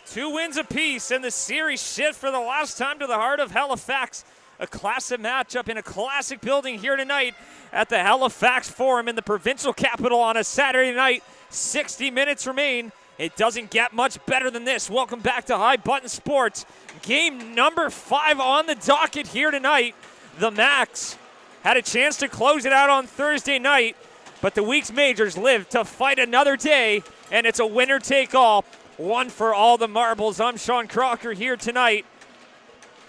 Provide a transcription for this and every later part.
2 wins apiece, and the series shift for the last time to the heart of Halifax. A classic matchup in a classic building here tonight at the Halifax Forum in the provincial capital on a Saturday night. 60 minutes remain. It doesn't get much better than this. Welcome back to High Button Sports. Game number 5 on the docket here tonight. The Max had a chance to close it out on Thursday night, but the week's majors live to fight another day, and it's a winner-take-all. One for all the marbles. I'm Sean Crocker here tonight.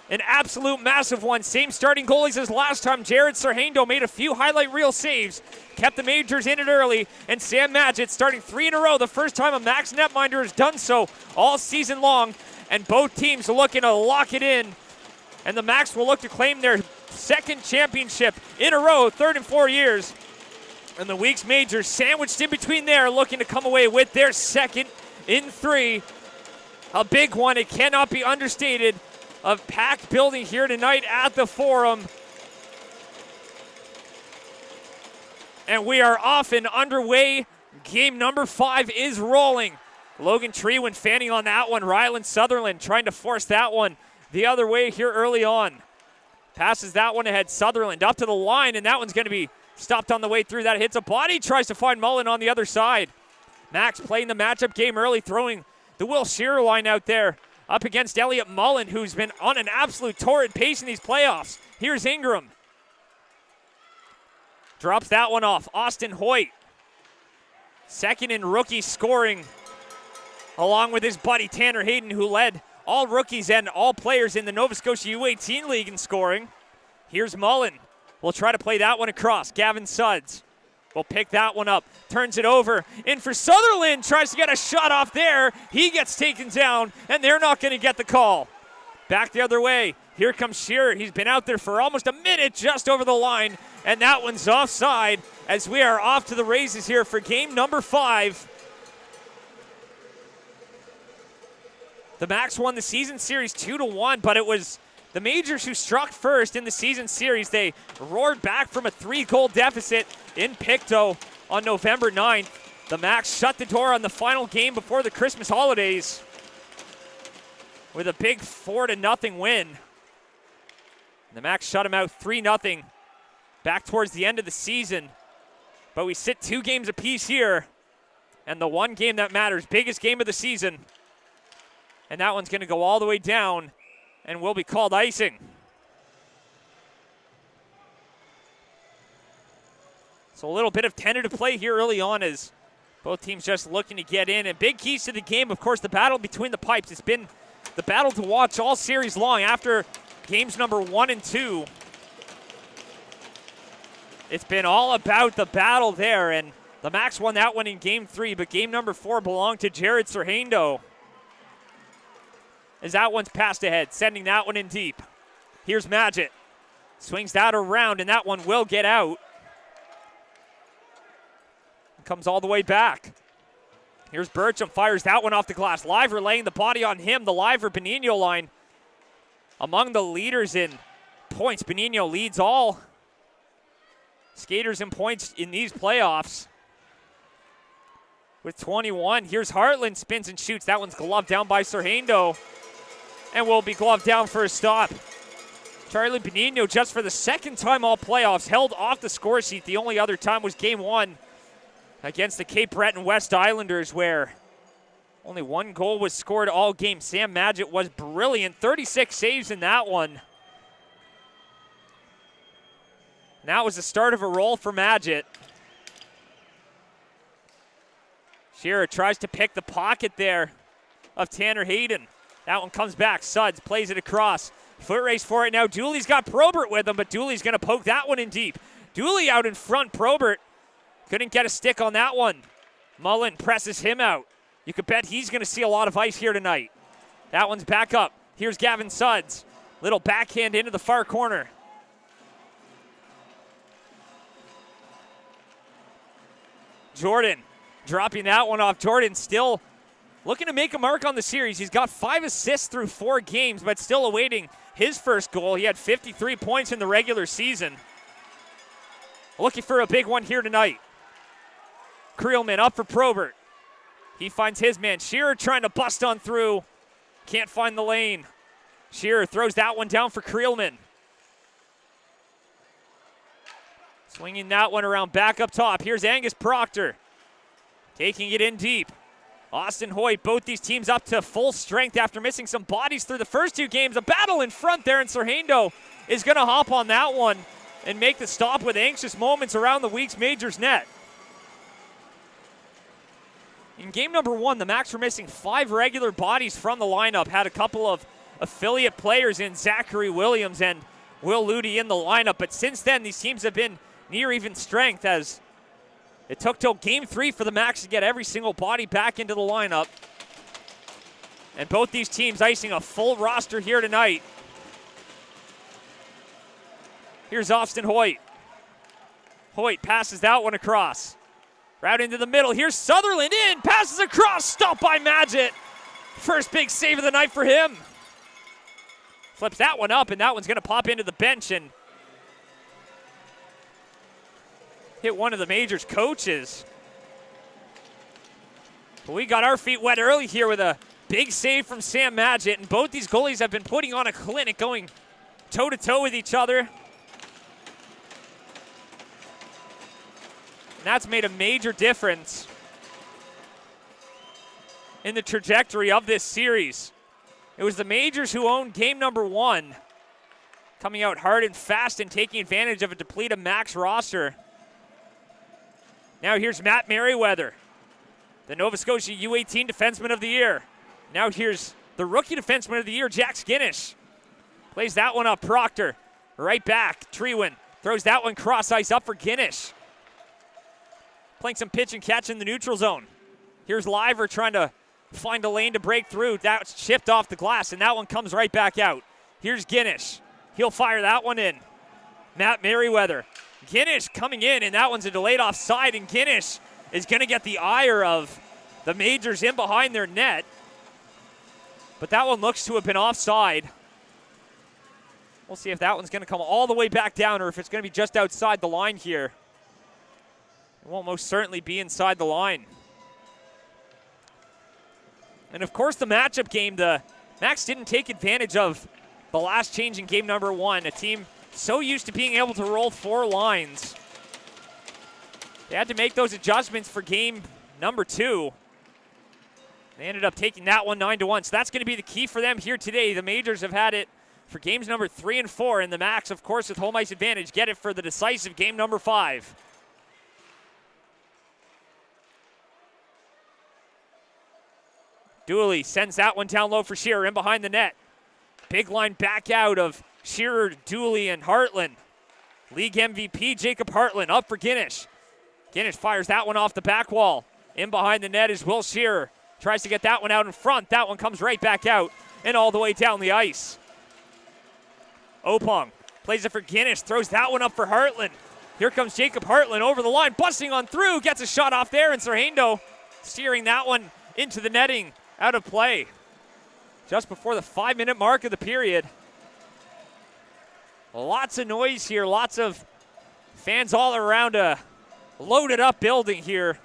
An absolute massive one. Same starting goalies as last time. Jared Sarhando made a few highlight reel saves, kept the majors in it early, and Sam Madgett starting 3 in a row. The first time a Max netminder has done so all season long, and both teams are looking to lock it in. And the Max will look to claim their second championship in a row, third in 4 years. And the week's majors sandwiched in between there, looking to come away with their second in 3. A big one, it cannot be understated. A packed building here tonight at the Forum. And we are off and underway. Game number 5 is rolling. Logan Treewin fanning on that one. Ryland Sutherland trying to force that one the other way here early on. Passes that one ahead. Sutherland up to the line, and that one's going to be stopped on the way through. That hits a body. Tries to find Mullen on the other side. Max playing the matchup game early, throwing the Will Shearer line out there up against Elliot Mullen, who's been on an absolute torrid pace in these playoffs. Here's Ingram. Drops that one off. Austin Hoyt, second in rookie scoring, along with his buddy Tanner Hayden, who led all rookies and all players in the Nova Scotia U18 League in scoring. Here's Mullen. We'll try to play that one across. Gavin Suds will pick that one up. Turns it over. In for Sutherland. Tries to get a shot off there. He gets taken down, and they're not going to get the call. Back the other way. Here comes Shearer. He's been out there for almost a minute, just over the line, and that one's offside as we are off to the races here for game number 5. The Max won the season series 2-1, but it was the majors who struck first in the season series. They roared back from a 3-goal deficit in Pictou on November 9th. The Max shut the door on the final game before the Christmas holidays with a big 4-0 win. The Max shut him out 3-0 back towards the end of the season. But we sit 2 games apiece here, and the one game that matters, biggest game of the season, and that one's going to go all the way down and will be called icing. So a little bit of tentative play here early on as both teams just looking to get in. And big keys to the game, of course, the battle between the pipes. It's been the battle to watch all series long after games number 1 and 2. It's been all about the battle there, and the Max won that one in game 3, but game number 4 belonged to Jared Sarhando. As that one's passed ahead, sending that one in deep. Here's Madgett. Swings that around, and that one will get out. Comes all the way back. Here's Burcham, fires that one off the glass. Liver laying the body on him, the Liver-Benigno line. Among the leaders in points, Benigno leads all skaters in points in these playoffs with 21. Here's Hartland, spins and shoots. That one's gloved down by Sarhando and will be gloved down for a stop. Charlie Benigno, just for the second time all playoffs, held off the score sheet. The only other time was game 1 against the Cape Breton West Islanders, where only 1 goal was scored all game. Sam Madgett was brilliant. 36 saves in that one. And that was the start of a roll for Madgett. Shearer tries to pick the pocket there of Tanner Hayden. That one comes back. Suds plays it across. Foot race for it now. Dooley's got Probert with him, but Dooley's going to poke that one in deep. Dooley out in front. Probert couldn't get a stick on that one. Mullen presses him out. You could bet he's going to see a lot of ice here tonight. That one's back up. Here's Gavin Suds. Little backhand into the far corner. Jordan dropping that one off. Jordan still looking to make a mark on the series. He's got 5 assists through 4 games, but still awaiting his first goal. He had 53 points in the regular season. Looking for a big one here tonight. Creelman up for Probert. He finds his man. Shearer trying to bust on through. Can't find the lane. Shearer throws that one down for Creelman. Swinging that one around back up top. Here's Angus Proctor. Taking it in deep. Austin Hoyt, both these teams up to full strength after missing some bodies through the first two games. A battle in front there, and Serhando is going to hop on that one and make the stop with anxious moments around the Weeks Majors net. In game number one, the Max were missing 5 regular bodies from the lineup. Had a couple of affiliate players in Zachary Williams and Will Ludi in the lineup. But since then, these teams have been near even strength, as it took till game 3 for the Max to get every single body back into the lineup. And both these teams icing a full roster here tonight. Here's Austin Hoyt. Hoyt passes that one across. Right into the middle. Here's Sutherland in. Passes across. Stopped by Madgett. First big save of the night for him. Flips that one up, and that one's going to pop into the bench and hit one of the Majors' coaches. But we got our feet wet early here with a big save from Sam Madgett, and both these goalies have been putting on a clinic, going toe-to-toe with each other. And that's made a major difference in the trajectory of this series. It was the Majors who owned game number 1, coming out hard and fast and taking advantage of a depleted Max roster. Now here's Matt Merriweather, the Nova Scotia U18 Defenseman of the Year. Now here's the Rookie Defenseman of the Year, Jack Skinnish. Plays that one up, Proctor. Right back, Treewin throws that one cross ice up for Ginnish. Playing some pitch and catch in the neutral zone. Here's Liver trying to find a lane to break through. That's chipped off the glass, and that one comes right back out. Here's Ginnish. He'll fire that one in. Matt Merriweather. Ginnish coming in, and that one's a delayed offside, and Ginnish is going to get the ire of the Majors in behind their net. But that one looks to have been offside. We'll see if that one's going to come all the way back down or if it's going to be just outside the line here. It won't most certainly be inside the line. And of course, the matchup game, the Max didn't take advantage of the last change in game number 1. A team so used to being able to roll 4 lines. They had to make those adjustments for game number 2. They ended up taking that one 9-1. So that's going to be the key for them here today. The Majors have had it for games number 3 and 4. And the Max, of course, with home ice advantage, get it for the decisive game number 5. Dooley sends that one down low for Shearer in behind the net. Big line back out of Shearer, Dooley, and Hartland. League MVP Jacob Hartland up for Ginnish. Ginnish fires that one off the back wall. In behind the net is Will Shearer. Tries to get that one out in front. That one comes right back out and all the way down the ice. Opong plays it for Ginnish. Throws that one up for Hartland. Here comes Jacob Hartland over the line. Busting on through. Gets a shot off there, and Serhando steering that one into the netting. Out of play just before the 5-minute mark of the period. Lots of noise here, lots of fans all around a loaded up building here.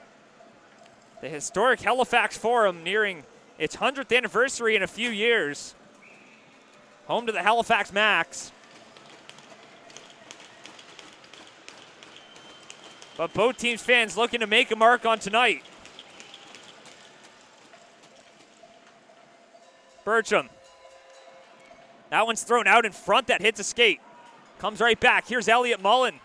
The historic Halifax Forum nearing its 100th anniversary in a few years. Home to the Halifax Max. But both teams' fans looking to make a mark on tonight. Bertram. That one's thrown out in front. That hits a skate. Comes right back. Here's Elliot Mullen.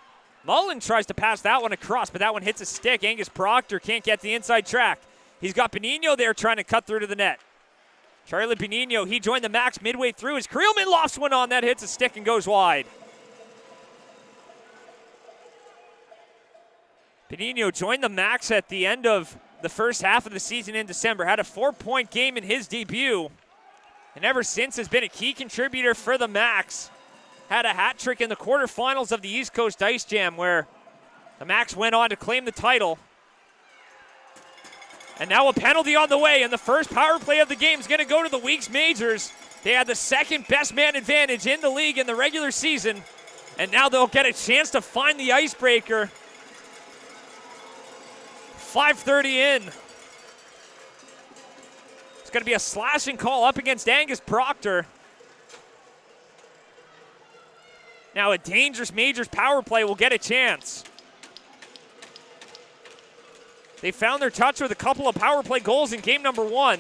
Mullen tries to pass that one across, but that one hits a stick. Angus Proctor can't get the inside track. He's got Benigno there trying to cut through to the net. Charlie Benigno, he joined the Max midway through as Creelman lofts one on. That hits a stick and goes wide. Benigno joined the Max at the end of the first half of the season in December. Had a 4-point game in his debut. And ever since has been a key contributor for the Max. Had a hat trick in the quarterfinals of the East Coast Ice Jam where the Max went on to claim the title. And now a penalty on the way, and the first power play of the game is going to go to the Weeks Majors. They had the second best man advantage in the league in the regular season, and now they'll get a chance to find the icebreaker. 5:30 in. It's going to be a slashing call up against Angus Proctor. Now a dangerous Majors power play will get a chance. They found their touch with a couple of power play goals in game number 1.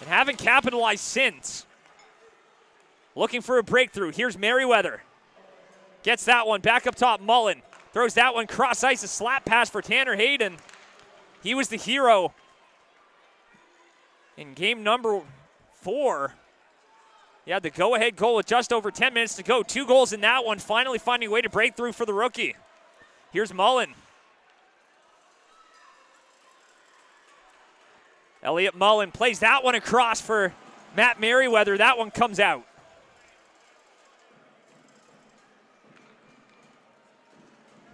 And haven't capitalized since. Looking for a breakthrough. Here's Merriweather. Gets that one back up top. Mullen throws that one cross ice. A slap pass for Tanner Hayden. He was the hero in game number 4. He had the go-ahead goal with just over 10 minutes to go. 2 goals in that one. Finally finding a way to break through for the rookie. Here's Mullen. Elliot Mullen plays that one across for Matt Merriweather. That one comes out.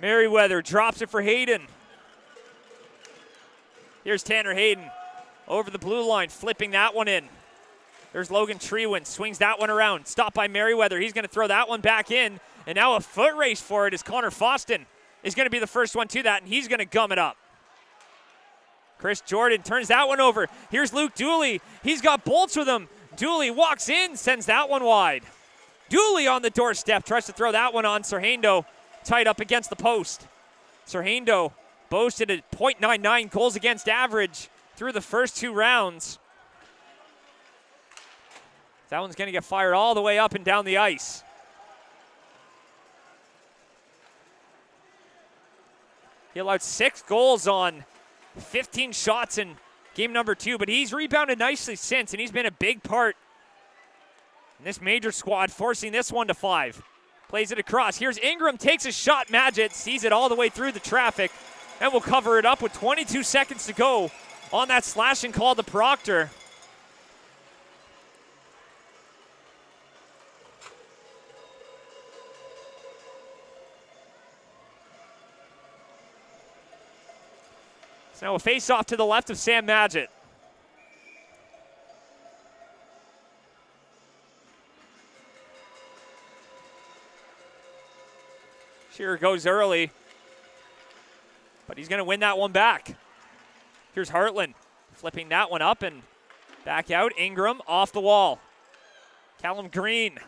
Merriweather drops it for Hayden. Here's Tanner Hayden over the blue line, flipping that one in. There's Logan Treewin, swings that one around. Stopped by Merriweather. He's going to throw that one back in. And now a foot race for it as Connor Foston is going to be the first one to that, and he's going to gum it up. Chris Jordan turns that one over. Here's Luke Dooley. He's got bolts with him. Dooley walks in, sends that one wide. Dooley on the doorstep, tries to throw that one on Serhando, tied up against the post. Serhando boasted a .99 goals against average through the first 2 rounds. That one's going to get fired all the way up and down the ice. He allowed 6 goals on 15 shots in game number 2, but he's rebounded nicely since, and he's been a big part in this major squad, forcing this one to 5. Plays it across. Here's Ingram, takes a shot. Madgett sees it all the way through the traffic, and will cover it up with 22 seconds to go on that slashing call to Proctor. So now a face-off to the left of Sam Madgett. Shearer goes early, but he's going to win that one back. Here's Hartland, flipping that one up and back out. Ingram off the wall. Callum Green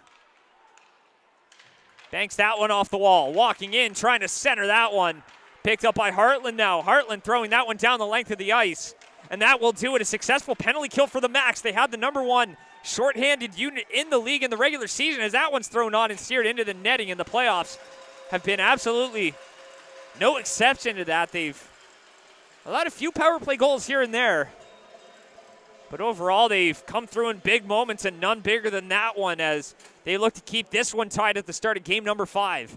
banks that one off the wall. Walking in, trying to center that one. Picked up by Hartland now. Hartland throwing that one down the length of the ice. And that will do it. A successful penalty kill for the Max. They had the number 1 shorthanded unit in the league in the regular season, as that one's thrown on and steered into the netting in the playoffs. Have been absolutely no exception to that. They've allowed a few power play goals here and there. But overall, they've come through in big moments, and none bigger than that one, as they look to keep this one tied at the start of game number 5.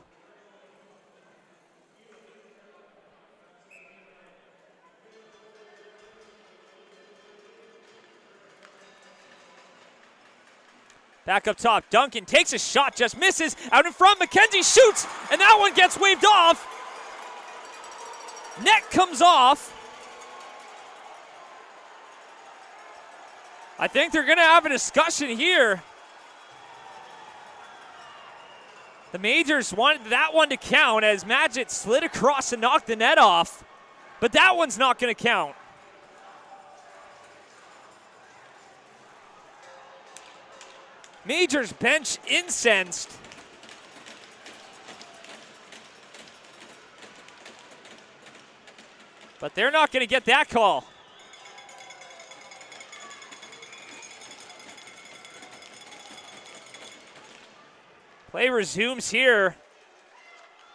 Back up top, Duncan takes a shot, just misses. Out in front, McKenzie shoots, and that one gets waved off. Net comes off. I think they're going to have a discussion here. The Majors wanted that one to count as Madgett slid across and knocked the net off, but that one's not going to count. Majors bench incensed. But they're not going to get that call. Play resumes here.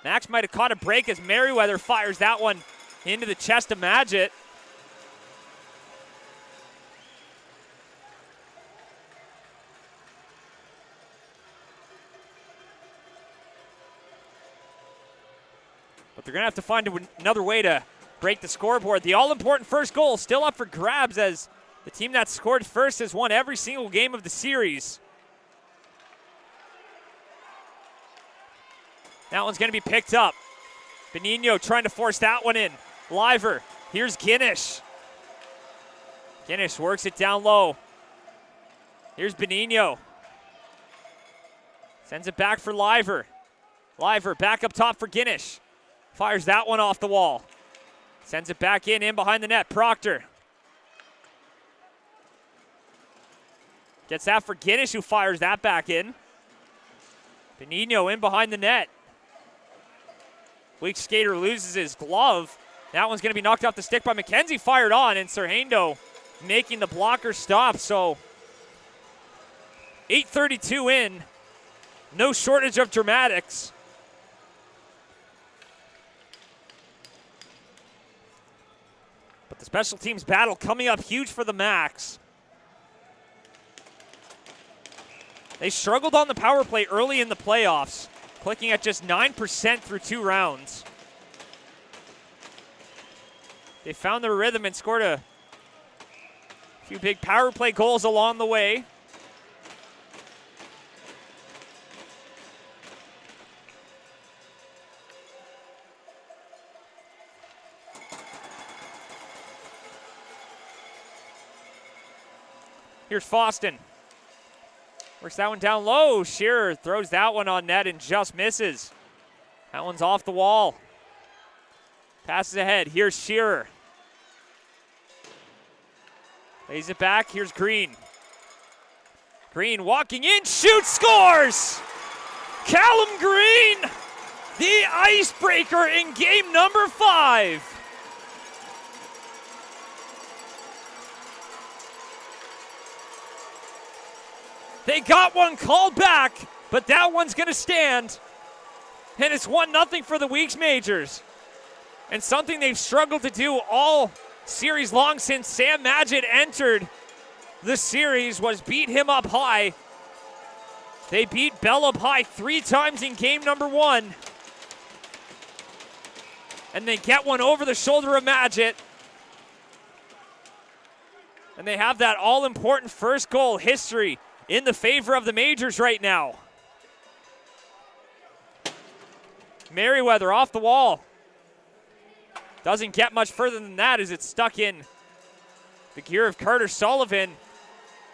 Max might have caught a break as Merriweather fires that one into the chest of Madgett. But they're going to have to find another way to break the scoreboard. The all-important first goal still up for grabs, as the team that scored first has won every single game of the series. That one's going to be picked up. Benigno trying to force that one in. Liver. Here's Guinness. Guinness works it down low. Here's Benigno. Sends it back for Liver. Liver back up top for Guinness. Fires that one off the wall. Sends it back in behind the net. Proctor. Gets that for Guinness, who fires that back in. Benigno in behind the net. Weak skater loses his glove. That one's going to be knocked off the stick by McKenzie. Fired on, and Serhando making the blocker stop. So 8:32 in. No shortage of dramatics. But the special teams battle coming up huge for the Max. They struggled on the power play early in the playoffs, clicking at just 9% through 2 rounds. They found their rhythm and scored a few big power play goals along the way. Here's Foston. Works that one down low. Shearer throws that one on net and just misses. That one's off the wall. Passes ahead. Here's Shearer. Lays it back. Here's Green. Green walking in. Shoots. Scores! Callum Green, the icebreaker in game number 5. They got one called back, but that one's going to stand. And it's 1-0 for the Weeks Majors. And something they've struggled to do all series long since Sam Madgett entered the series was beat him up high. They beat Bell up high 3 times in game number 1. And they get one over the shoulder of Madgett. And they have that all-important first goal history in the favor of the Majors right now. Merriweather off the wall. Doesn't get much further than that as it's stuck in the gear of Carter Sullivan,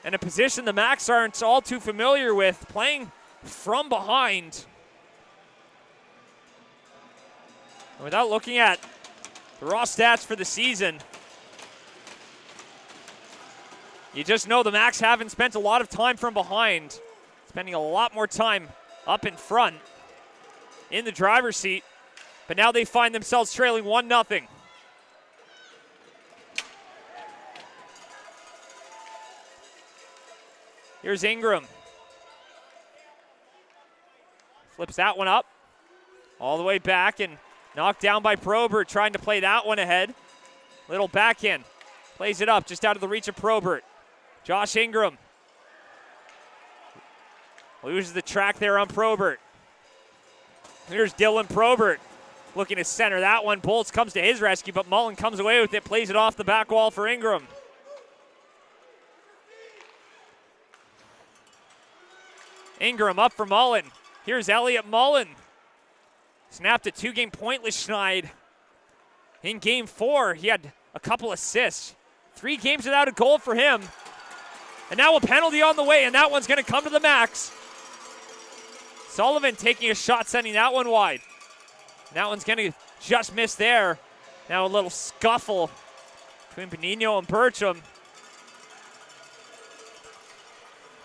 and a position the Max aren't all too familiar with, playing from behind. And without looking at the raw stats for the season, you just know the Max haven't spent a lot of time from behind, spending a lot more time up in front in the driver's seat. But now they find themselves trailing 1-0. Here's Ingram. Flips that one up all the way back and knocked down by Probert, trying to play that one ahead. Little backhand. Plays it up just out of the reach of Probert. Josh Ingram loses the track there on Probert. Here's Dylan Probert looking to center that one. Bolts comes to his rescue, but Mullen comes away with it, plays it off the back wall for Ingram. Ingram up for Mullen. Here's Elliot Mullen. Snapped a 2-game pointless Schneid. In game 4, he had a couple assists. 3 games without a goal for him. And now a penalty on the way, and that one's going to come to the Max. Sullivan taking a shot, sending that one wide. And that one's going to just miss there. Now a little scuffle between Benigno and Bertram.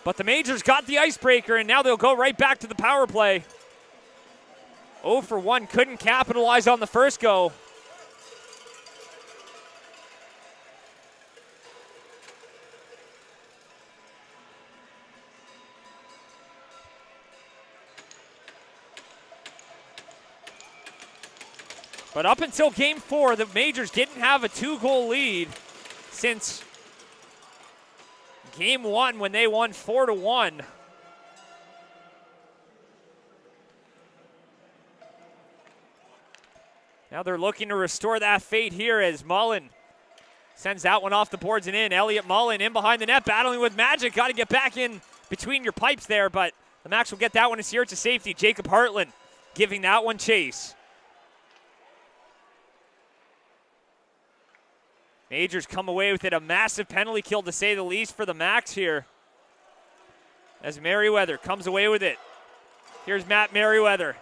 But the Majors got the icebreaker, and now they'll go right back to the power play. 0 for 1, couldn't capitalize on the first go. But up until game 4, the Majors didn't have a 2-goal lead since game 1 when they won 4-1. Now they're looking to restore that fate here as Mullen sends that one off the boards and in. Elliot Mullen in behind the net, battling with Magic. Got to get back in between your pipes there, but the Max will get that one here to safety. Jacob Hartland giving that one chase. Majors come away with it. A massive penalty kill, to say the least, for the Max here, as Merriweather comes away with it. Here's Matt Merriweather.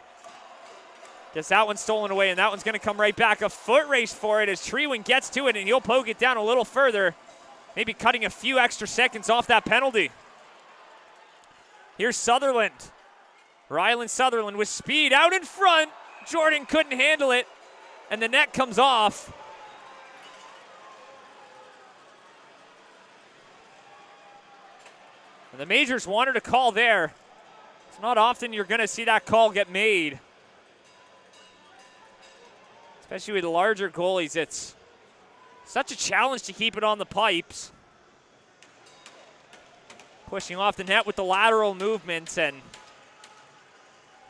Gets that one stolen away, and that one's going to come right back. A foot race for it as Treewin gets to it, and he'll poke it down a little further, maybe cutting a few extra seconds off that penalty. Here's Sutherland. Rylan Sutherland with speed out in front. Jordan couldn't handle it, and the net comes off. And the Majors wanted a call there. It's not often you're going to see that call get made. Especially with the larger goalies, it's such a challenge to keep it on the pipes. Pushing off the net with the lateral movements, and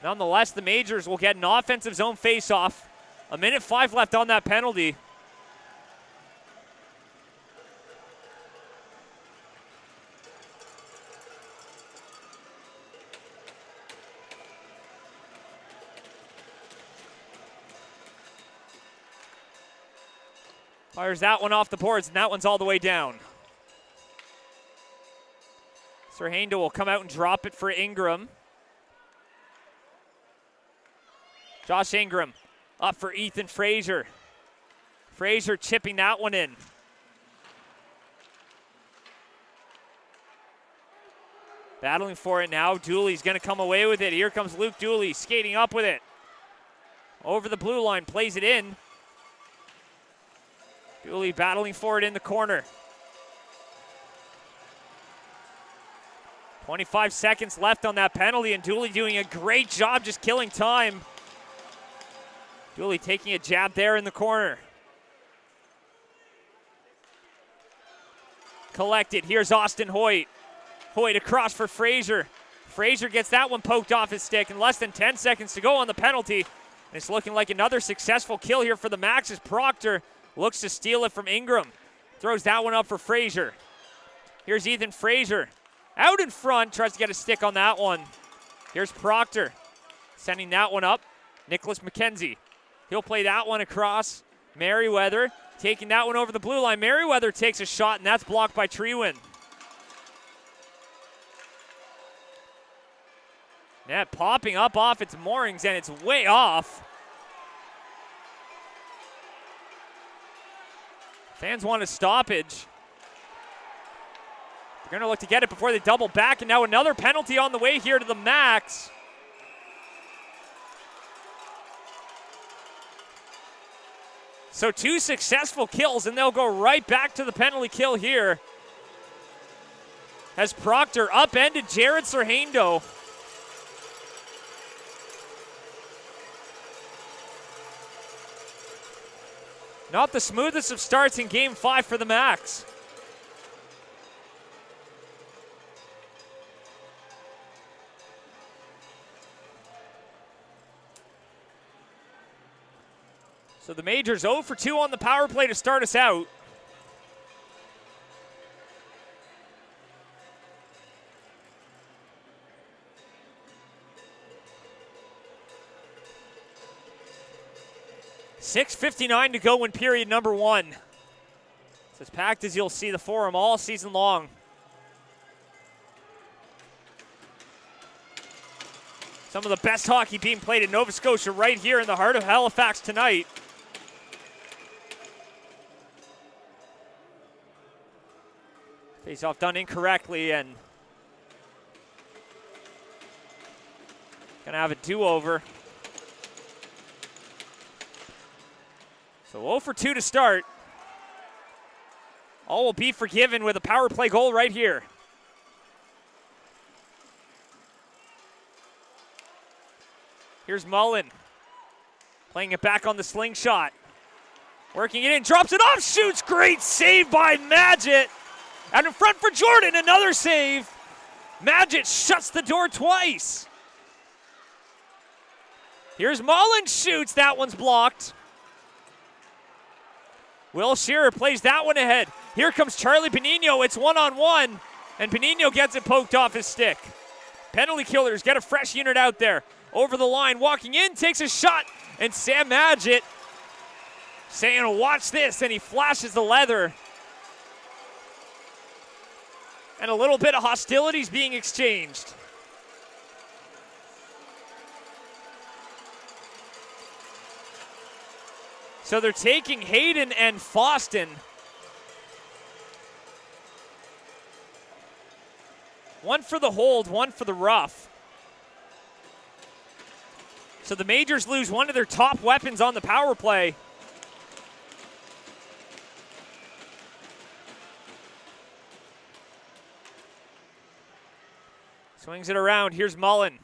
nonetheless, the Majors will get an offensive zone faceoff. 1:05 left on that penalty. Fires that one off the boards, and that one's all the way down. Serhando will come out and drop it for Ingram. Josh Ingram up for Ethan Frazier. Frazier chipping that one in. Battling for it now. Dooley's going to come away with it. Here comes Luke Dooley skating up with it. Over the blue line, plays it in. Dooley battling for it in the corner. 25 seconds left on that penalty, and Dooley doing a great job just killing time. Dooley taking a jab there in the corner. Collected. Here's Austin Hoyt. Hoyt across for Frazier. Frazier gets that one poked off his stick, and less than 10 seconds to go on the penalty. And it's looking like another successful kill here for the Max as Proctor looks to steal it from Ingram. Throws that one up for Frazier. Here's Ethan Frazier. Out in front, tries to get a stick on that one. Here's Proctor. Sending that one up. Nicholas McKenzie. He'll play that one across. Merriweather taking that one over the blue line. Merriweather takes a shot, and that's blocked by Treewin. Net popping up off its moorings, and it's way off. Fans want a stoppage. They're going to look to get it before they double back, and now another penalty on the way here to the Max. So 2 successful kills, and they'll go right back to the penalty kill here as Proctor upended Jared Serhando. Not the smoothest of starts in Game 5 for the Max. So the Majors 0 for 2 on the power play to start us out. .6:59 to go in period number 1. It's as packed as you'll see the Forum all season long. Some of the best hockey being played in Nova Scotia right here in the heart of Halifax tonight. Face-off done incorrectly, and gonna have a do-over. So 0 for 2 to start. All will be forgiven with a power play goal right here. Here's Mullen. Playing it back on the slingshot. Working it in, drops it off, shoots. Great save by Madgett. Out in front for Jordan, another save. Madgett shuts the door twice. Here's Mullen, shoots. That one's blocked. Will Shearer plays that one ahead. Here comes Charlie Benigno. It's one-on-one, and Benigno gets it poked off his stick. Penalty killers get a fresh unit out there. Over the line, walking in, takes a shot, and Sam Madgett saying, watch this, and he flashes the leather. And a little bit of hostilities being exchanged. So they're taking Hayden and Foston. One for the hold, one for the rough. So the Majors lose one of their top weapons on the power play. Swings it around. Here's Mullen.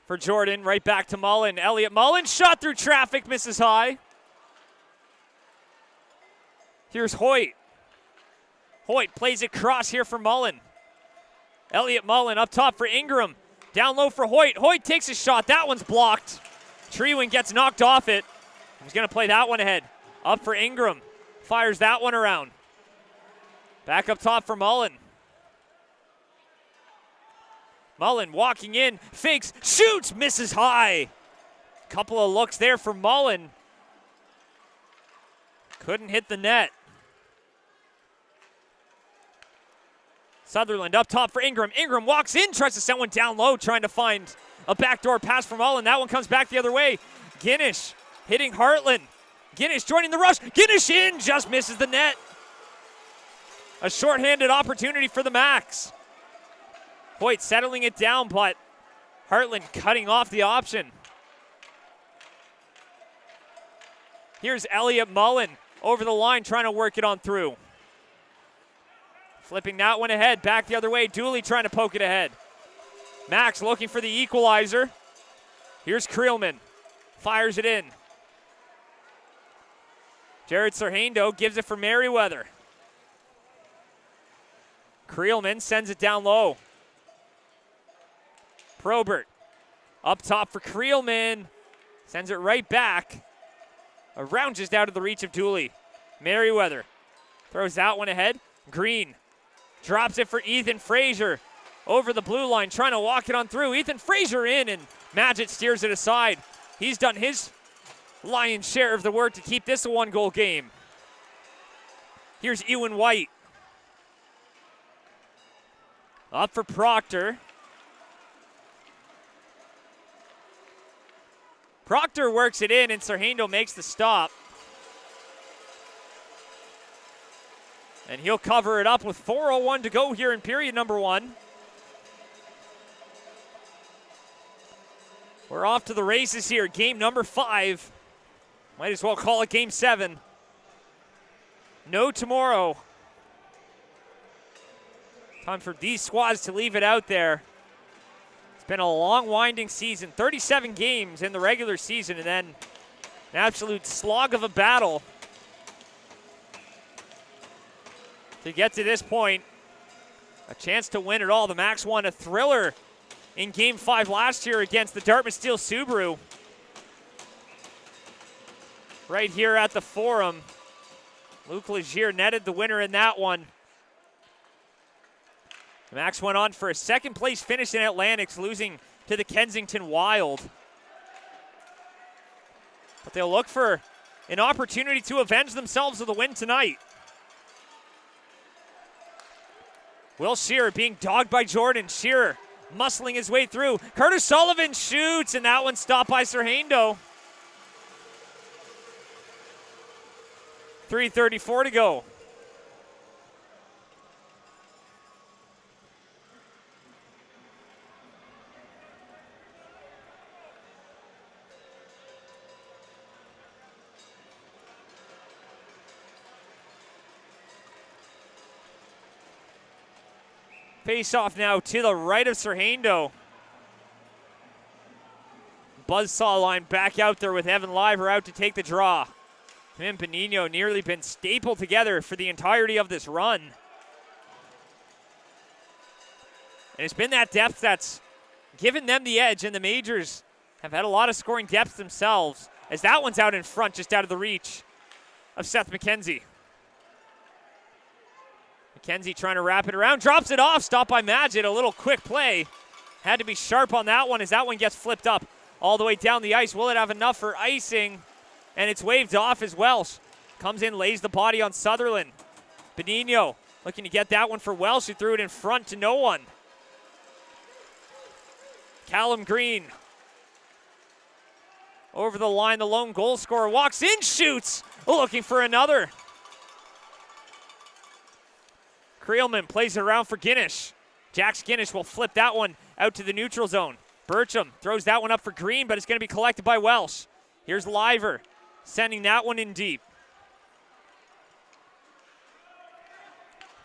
For Jordan, right back to Mullen. Elliot Mullen, shot through traffic, misses high. Here's Hoyt. Hoyt plays it cross here for Mullen. Elliot Mullen up top for Ingram. Down low for Hoyt. Hoyt takes a shot. That one's blocked. Treewin gets knocked off it. He's going to play that one ahead. Up for Ingram. Fires that one around. Back up top for Mullen. Mullen walking in, fakes, shoots, misses high. Couple of looks there for Mullen. Couldn't hit the net. Sutherland up top for Ingram. Ingram walks in, tries to send one down low, trying to find a backdoor pass for Mullen. That one comes back the other way. Guinish hitting Hartland. Guinish joining the rush. Guinish in, just misses the net. A shorthanded opportunity for the Max. Hoyt settling it down, but Hartland cutting off the option. Here's Elliot Mullen over the line, trying to work it on through. Flipping that one ahead, back the other way. Dooley trying to poke it ahead. Max looking for the equalizer. Here's Creelman, fires it in. Jared Serhando gives it for Merriweather. Creelman sends it down low. Probert up top for Creelman. Sends it right back. Around just out of the reach of Dooley. Merriweather throws that one ahead. Green drops it for Ethan Frazier. Over the blue line, trying to walk it on through. Ethan Frazier in, and Magid steers it aside. He's done his lion's share of the work to keep this a one-goal game. Here's Ewan White. Up for Proctor. Proctor works it in, and Serhando makes the stop. And he'll cover it up with 4:01 to go here in period number one. We're off to the races here. Game number 5. Might as well call it game 7. No tomorrow. Time for these squads to leave it out there. It's been a long, winding season. 37 games in the regular season, and then an absolute slog of a battle to get to this point. A chance to win it all. The Max won a thriller in Game 5 last year against the Dartmouth Steel Subaru. Right here at the Forum. Luke Legier netted the winner in that one. The Max went on for a second place finish in Atlantics, losing to the Kensington Wild. But they'll look for an opportunity to avenge themselves of the win tonight. Will Shearer being dogged by Jordan. Shearer muscling his way through. Curtis Sullivan shoots, and that one stopped by Serhando. 3:34 to go. Face off now to the right of Serhando. Buzzsaw line back out there with Evan Liver out to take the draw. Him and Benigno nearly been stapled together for the entirety of this run. And it's been that depth that's given them the edge, and the Majors have had a lot of scoring depth themselves, as that one's out in front, just out of the reach of Seth McKenzie. McKenzie trying to wrap it around, drops it off, stopped by Magid. A little quick play. Had to be sharp on that one as that one gets flipped up all the way down the ice. Will it have enough for icing? And it's waved off as Welsh comes in, lays the body on Sutherland. Benigno looking to get that one for Welsh, who threw it in front to no one. Callum Green. Over the line, the lone goal scorer walks in, shoots, looking for another. Creelman plays it around for Guinness. Jax Guinness will flip that one out to the neutral zone. Burcham throws that one up for Green, but it's going to be collected by Welsh. Here's Liver, sending that one in deep.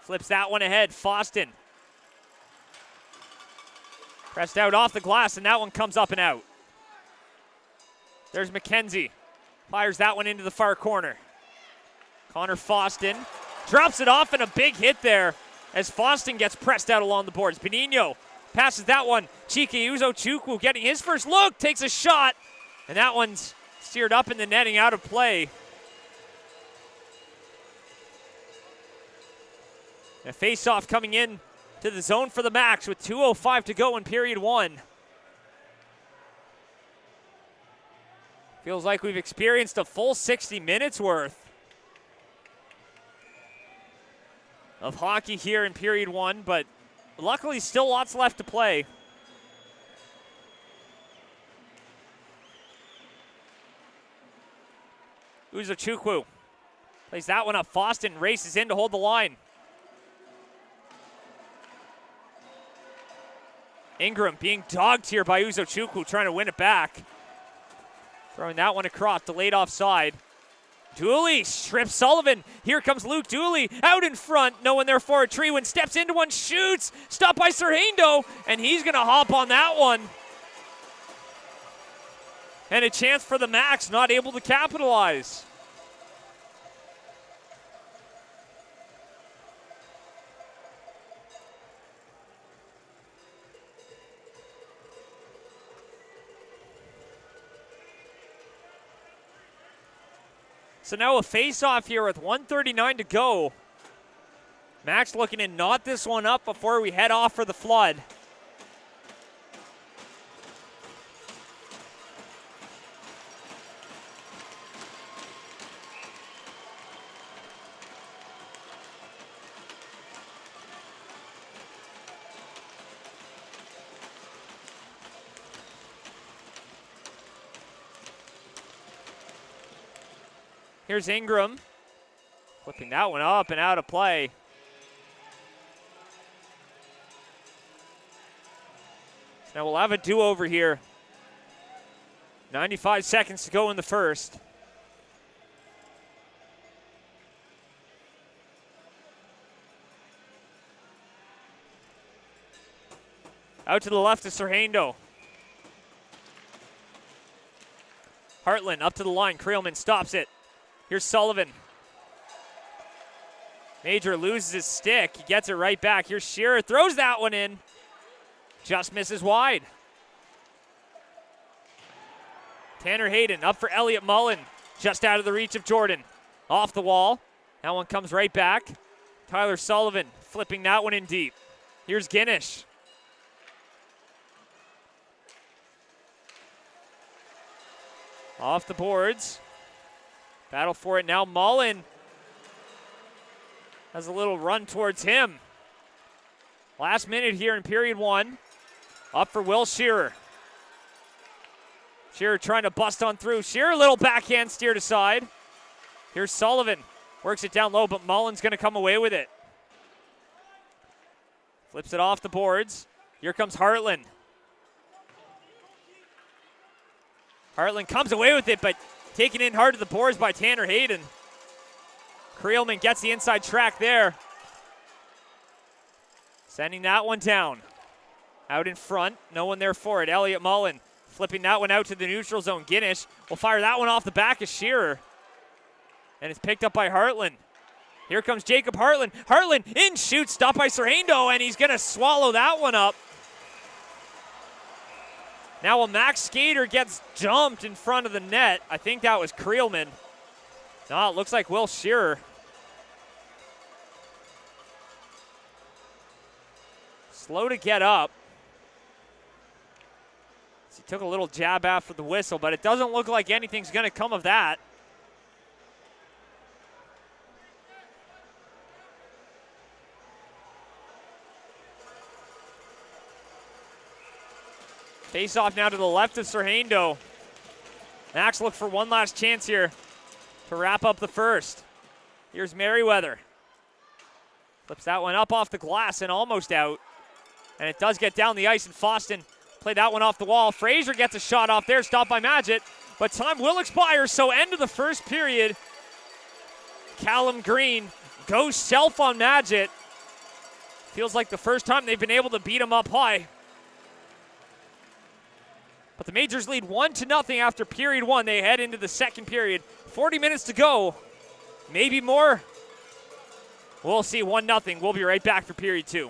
Flips that one ahead, Foston. Pressed out off the glass, and that one comes up and out. There's McKenzie. Fires that one into the far corner. Connor Foston drops it off, and a big hit there as Foston gets pressed out along the boards. Benigno passes that one. Chika Uzochukwu getting his first look, takes a shot, and that one's steered up in the netting, out of play. A face-off coming in to the zone for the Max with 2:05 to go in period one. Feels like we've experienced a full 60 minutes worth of hockey here in period one, but luckily still lots left to play. Uzochukwu plays that one up. Foston races in to hold the line. Ingram being dogged here by Uzochukwu, trying to win it back. Throwing that one across, delayed offside. Dooley strips Sullivan. Here comes Luke Dooley out in front. No one there for a Treewin. Steps into one, shoots. Stopped by Serhando, and he's going to hop on that one. And a chance for the Max, not able to capitalize. So now a face-off here with 1:39 to go. Max looking to knot this one up before we head off for the flood. Here's Ingram, flipping that one up and out of play. So now we'll have a do-over here. 95 seconds to go in the first. Out to the left of Serhando. Hartland up to the line. Creelman stops it. Here's Sullivan. Major loses his stick. He gets it right back. Here's Shearer. Throws that one in. Just misses wide. Tanner Hayden up for Elliot Mullen. Just out of the reach of Jordan. Off the wall. That one comes right back. Tyler Sullivan flipping that one in deep. Here's Guinness. Off the boards. Battle for it now. Mullen has a little run towards him. Last minute here in period one. Up for Will Shearer. Shearer trying to bust on through. Shearer, little backhand steered aside. Here's Sullivan. Works it down low, but Mullen's going to come away with it. Flips it off the boards. Here comes Hartland. Hartland comes away with it, but taken in hard to the boards by Tanner Hayden. Creelman gets the inside track there. Sending that one down. Out in front, no one there for it. Elliot Mullen flipping that one out to the neutral zone. Guinness will fire that one off the back of Shearer. And it's picked up by Hartland. Here comes Jacob Hartland. Hartland in, shoots, stopped by Serhando, and he's going to swallow that one up. Now a Max skater gets jumped in front of the net. I think that was Creelman. No, it looks like Will Shearer. Slow to get up. He took a little jab after the whistle, but it doesn't look like anything's going to come of that. Face off now to the left of Serhando. Max look for one last chance here to wrap up the first. Here's Merriweather. Flips that one up off the glass and almost out. And it does get down the ice, and Foston played that one off the wall. Fraser gets a shot off there, stopped by Magid. But time will expire, so end of the first period. Callum Green goes self on Magid. Feels like the first time they've been able to beat him up high. But the Majors lead 1-0 after period one. They head into the second period. 40 minutes to go. Maybe more. We'll see. 1-0. We'll be right back for period two.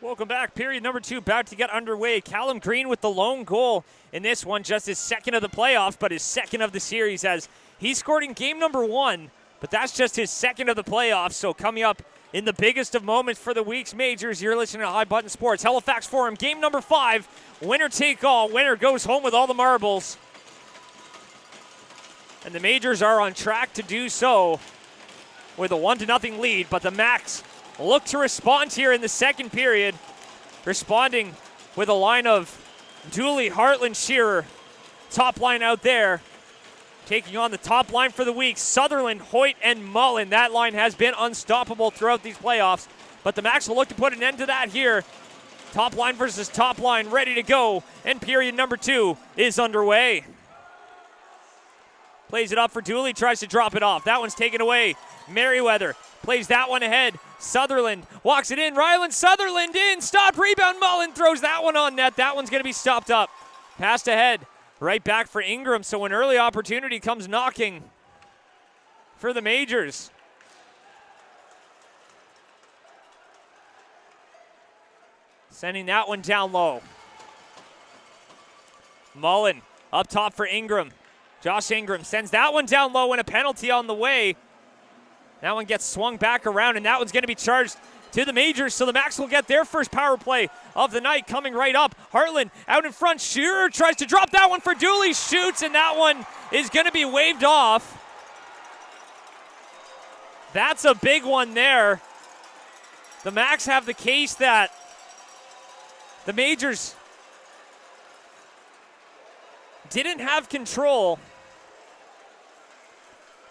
Welcome back. Period number 2 about to get underway. Callum Green with the lone goal in this one, just his second of the playoffs, but his second of the series, as he scored in game number 1, but that's just his second of the playoffs. So coming up in the biggest of moments for the week's majors, you're listening to High Button Sports. Halifax Forum, game number 5, winner take all. Winner goes home with all the marbles. And the majors are on track to do so with a 1-0 lead, but the Max look to respond here in the second period, responding with a line of Dooley, Hartland, Shearer. Top line out there. Taking on the top line for the week, Sutherland, Hoyt, and Mullen. That line has been unstoppable throughout these playoffs, but the Max will look to put an end to that here. Top line versus top line, ready to go, and period number 2 is underway. Plays it up for Dooley, tries to drop it off. That one's taken away. Merriweather plays that one ahead. Sutherland walks it in. Ryland Sutherland in. Stop, rebound. Mullen throws that one on net. That one's going to be stopped up. Passed ahead. Right back for Ingram. So an early opportunity comes knocking for the majors. Sending that one down low. Mullen up top for Ingram. Josh Ingram sends that one down low, and a penalty on the way. That one gets swung back around, and that one's going to be charged to the majors, so the Max will get their first power play of the night. Coming right up, Hartland out in front. Shearer tries to drop that one for Dooley, shoots, and that one is going to be waved off. That's a big one there. The Max have the case that the majors didn't have control,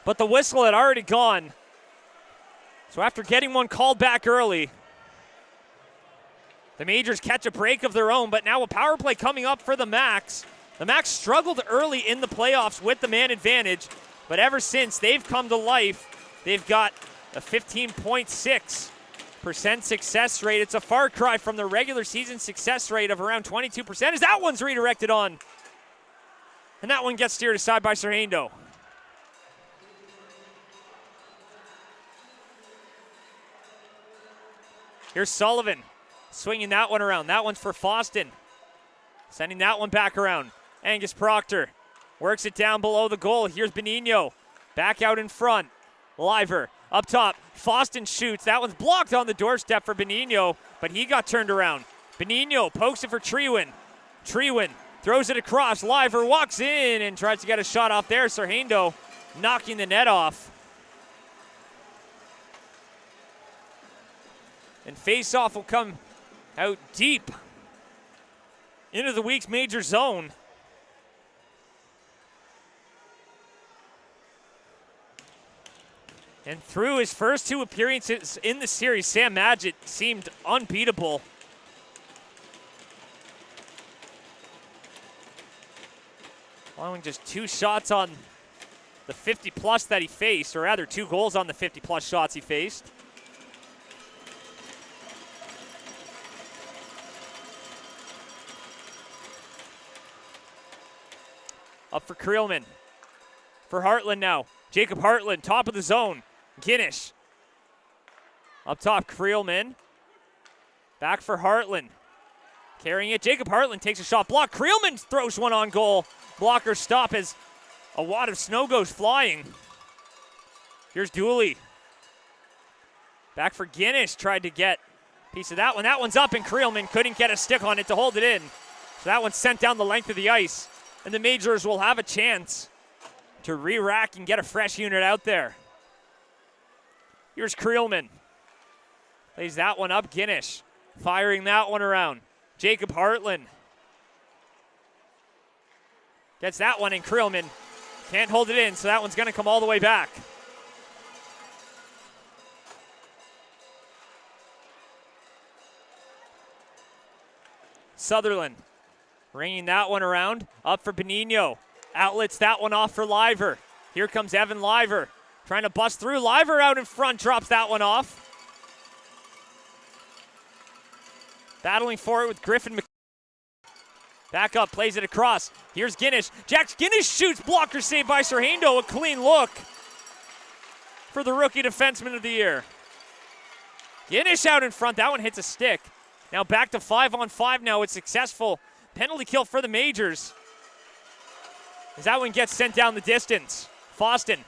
but the whistle had already gone. So after getting one called back early, the majors catch a break of their own, but now a power play coming up for the Max. The Max struggled early in the playoffs with the man advantage, but ever since they've come to life, they've got a 15.6% success rate. It's a far cry from the regular season success rate of around 22%, as that one's redirected on. And that one gets steered aside by Serhando. Here's Sullivan swinging that one around. That one's for Foston. Sending that one back around. Angus Proctor works it down below the goal. Here's Benigno back out in front. Liver up top. Foston shoots. That one's blocked on the doorstep for Benigno, but he got turned around. Benigno pokes it for Trewin. Trewin throws it across. Liver walks in and tries to get a shot off there. Serhando knocking the net off. And face-off will come out deep into the week's major zone. And through his first 2 appearances in the series, Sam Madgett seemed unbeatable. Allowing just 2 shots on the 50-plus that he faced, or rather 2 goals on the 50-plus shots he faced. Up for Creelman. For Hartland now. Jacob Hartland, top of the zone. Guinness. Up top, Creelman. Back for Hartland. Carrying it. Jacob Hartland takes a shot. Block. Creelman throws one on goal. Blocker stop as a wad of snow goes flying. Here's Dooley. Back for Guinness. Tried to get a piece of that one. That one's up, and Creelman couldn't get a stick on it to hold it in. So that one's sent down the length of the ice. And the majors will have a chance to re-rack and get a fresh unit out there. Here's Creelman. Plays that one up. Guinness firing that one around. Jacob Hartland gets that one, and Creelman can't hold it in, so that one's going to come all the way back. Sutherland ringing that one around. Up for Benigno. Outlets that one off for Liver. Here comes Evan Liver. Trying to bust through. Liver out in front. Drops that one off. Battling for it with Griffin. Back up. Plays it across. Here's Guinness. Jack Guinness shoots. Blocker saved by Serhando. A clean look for the rookie defenseman of the year. Guinness out in front. That one hits a stick. Now back to 5-on-5 now. It's successful. Penalty kill for the Majors. As that one gets sent down the distance. Foston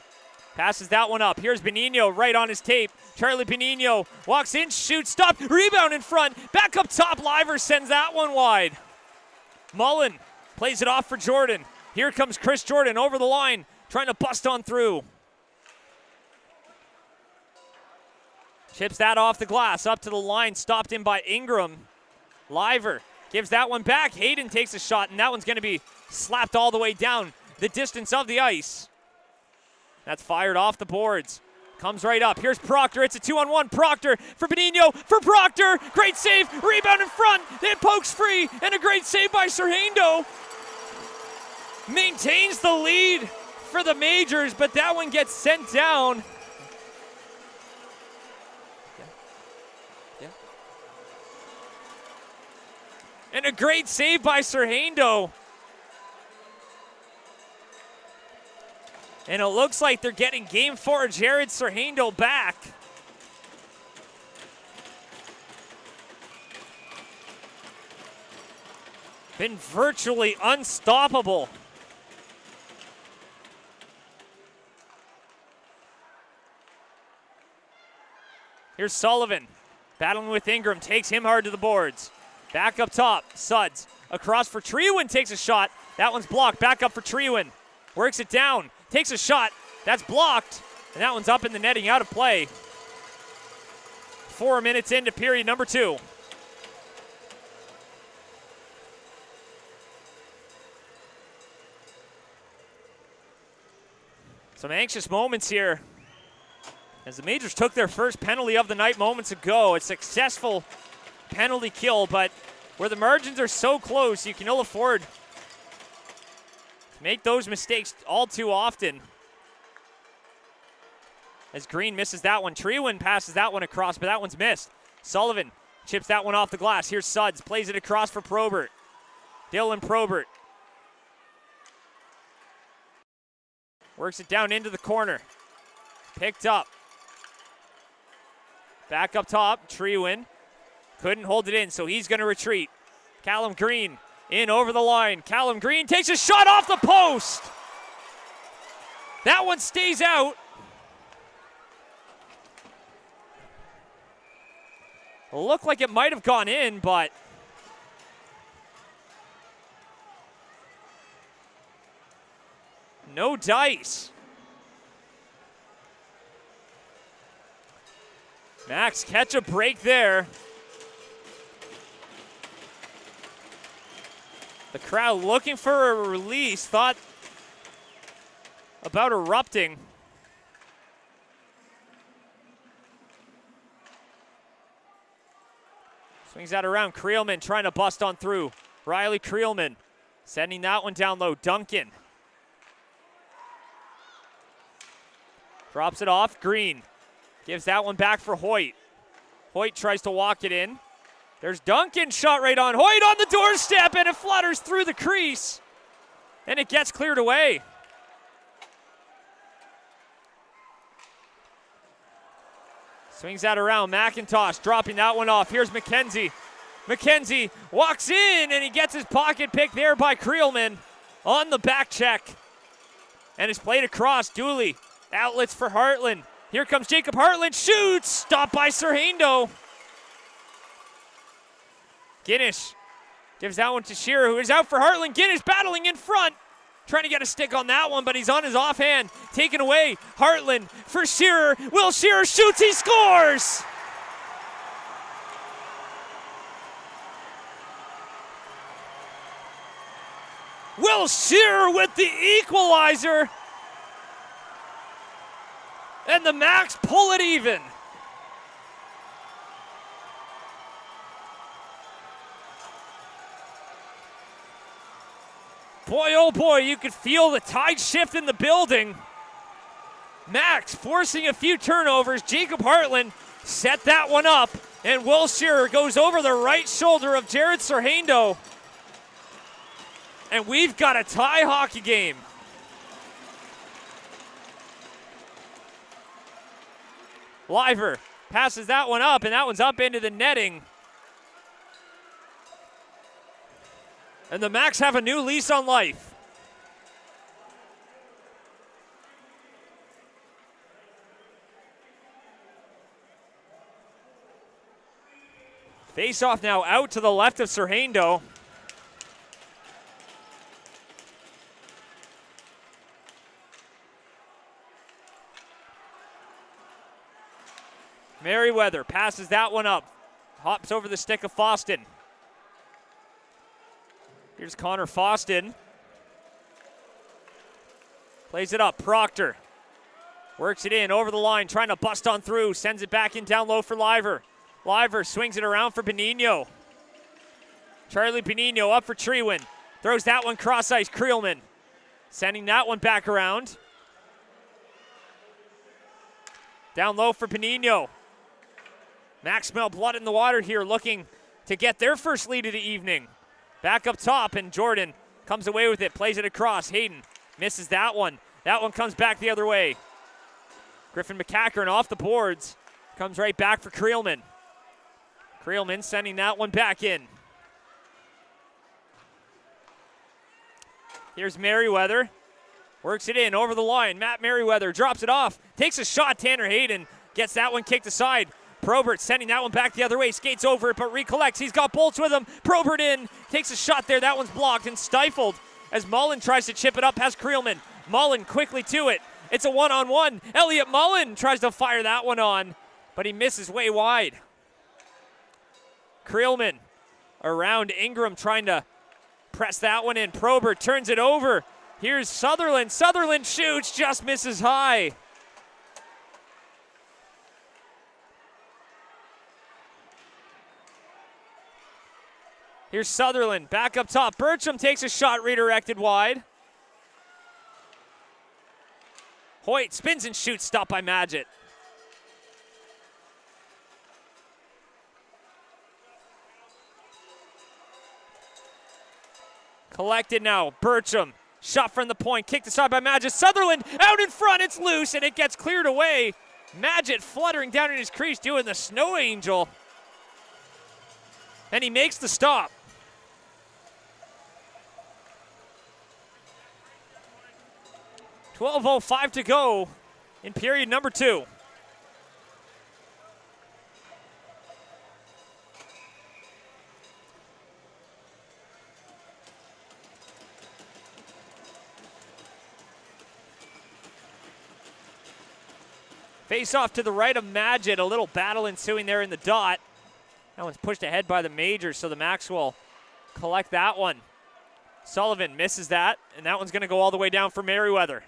passes that one up. Here's Benigno right on his tape. Charlie Benigno walks in, shoots, stop, rebound in front. Back up top, Liver sends that one wide. Mullen plays it off for Jordan. Here comes Chris Jordan over the line, trying to bust on through. Chips that off the glass, up to the line, stopped in by Ingram. Liver gives that one back. Hayden takes a shot, and that one's going to be slapped all the way down the distance of the ice. That's fired off the boards. Comes right up. Here's Proctor. It's a 2-on-1. Proctor for Benigno. For Proctor. Great save. Rebound in front. It pokes free. And a great save by Serhando. Maintains the lead for the Majors, but that one gets sent down. And a great save by Serhando. And it looks like they're getting game 4 Jared Serhando back. Been virtually unstoppable. Here's Sullivan battling with Ingram, takes him hard to the boards. Back up top, Suds across for Treewin, takes a shot. That one's blocked. Back up for Treewin. Works it down, takes a shot. That's blocked, and that one's up in the netting, out of play. 4 minutes into period number 2. Some anxious moments here as the Majors took their first penalty of the night moments ago. A successful penalty kill, but where the margins are so close, you can ill afford to make those mistakes all too often. As Green misses that one. Treewin passes that one across, but that one's missed. Sullivan chips that one off the glass. Here's Suds, plays it across for Probert. Dylan Probert works it down into the corner. Picked up. Back up top, Treewin. Couldn't hold it in, so he's going to retreat. Callum Green in over the line. Callum Green takes a shot off the post. That one stays out. Looked like it might have gone in, but no dice. Max catch a break there. The crowd looking for a release, thought about erupting. Swings that around. Creelman trying to bust on through. Riley Creelman sending that one down low. Duncan drops it off. Green gives that one back for Hoyt. Hoyt tries to walk it in. There's Duncan, shot right on Hoyt on the doorstep, and it flutters through the crease. And it gets cleared away. Swings that around. McIntosh dropping that one off. Here's McKenzie. McKenzie walks in, and he gets his pocket pick there by Creelman on the back check. And it's played across. Dooley, outlets for Hartland. Here comes Jacob Hartland, shoots, stopped by Serhando. Guinness gives that one to Shearer, who is out for Hartland. Guinness battling in front, trying to get a stick on that one, but he's on his offhand. Taken away, Hartland for Shearer. Will Shearer shoots, he scores! Will Shearer with the equalizer. And the Max pull it even. Boy, oh boy, you could feel the tide shift in the building. Max forcing a few turnovers. Jacob Hartland set that one up, and Will Shearer goes over the right shoulder of Jared Serhando. And we've got a tie hockey game. Liver passes that one up, and that one's up into the netting. And the Macs have a new lease on life. Face off now out to the left of Serhando. Merriweather passes that one up. Hops over the stick of Foston. Here's Connor Foston. Plays it up. Proctor works it in over the line, trying to bust on through. Sends it back in down low for Liver. Liver swings it around for Benigno. Charlie Benigno up for Treewin. Throws that one cross ice. Creelman sending that one back around. Down low for Benigno. Max smell blood in the water here, looking to get their first lead of the evening. Back up top, and Jordan comes away with it, plays it across. Hayden misses that one. That one comes back the other way. Griffin McCackern off the boards. Comes right back for Creelman. Creelman sending that one back in. Here's Merriweather. Works it in over the line. Matt Merriweather drops it off. Takes a shot. Tanner Hayden gets that one kicked aside. Probert sending that one back the other way. Skates over it, but recollects. He's got Bolts with him. Probert in. Takes a shot there. That one's blocked and stifled as Mullen tries to chip it up past Creelman. Mullen quickly to it. It's a one-on-one. Elliot Mullen tries to fire that one on, but he misses way wide. Creelman around Ingram trying to press that one in. Probert turns it over. Here's Sutherland. Sutherland shoots, just misses high. Here's Sutherland back up top. Bertram takes a shot redirected wide. Hoyt spins and shoots, stopped by Magid. Collected now. Bertram. Shot from the point. Kicked aside by Magid. Sutherland out in front. It's loose and it gets cleared away. Magid fluttering down in his crease doing the snow angel. And he makes the stop. .12:05 to go in period number 2. Face off to the right of Magid. A little battle ensuing there in the dot. That one's pushed ahead by the Majors, so the Macs will collect that one. Sullivan misses that, and that one's going to go all the way down for Merriweather.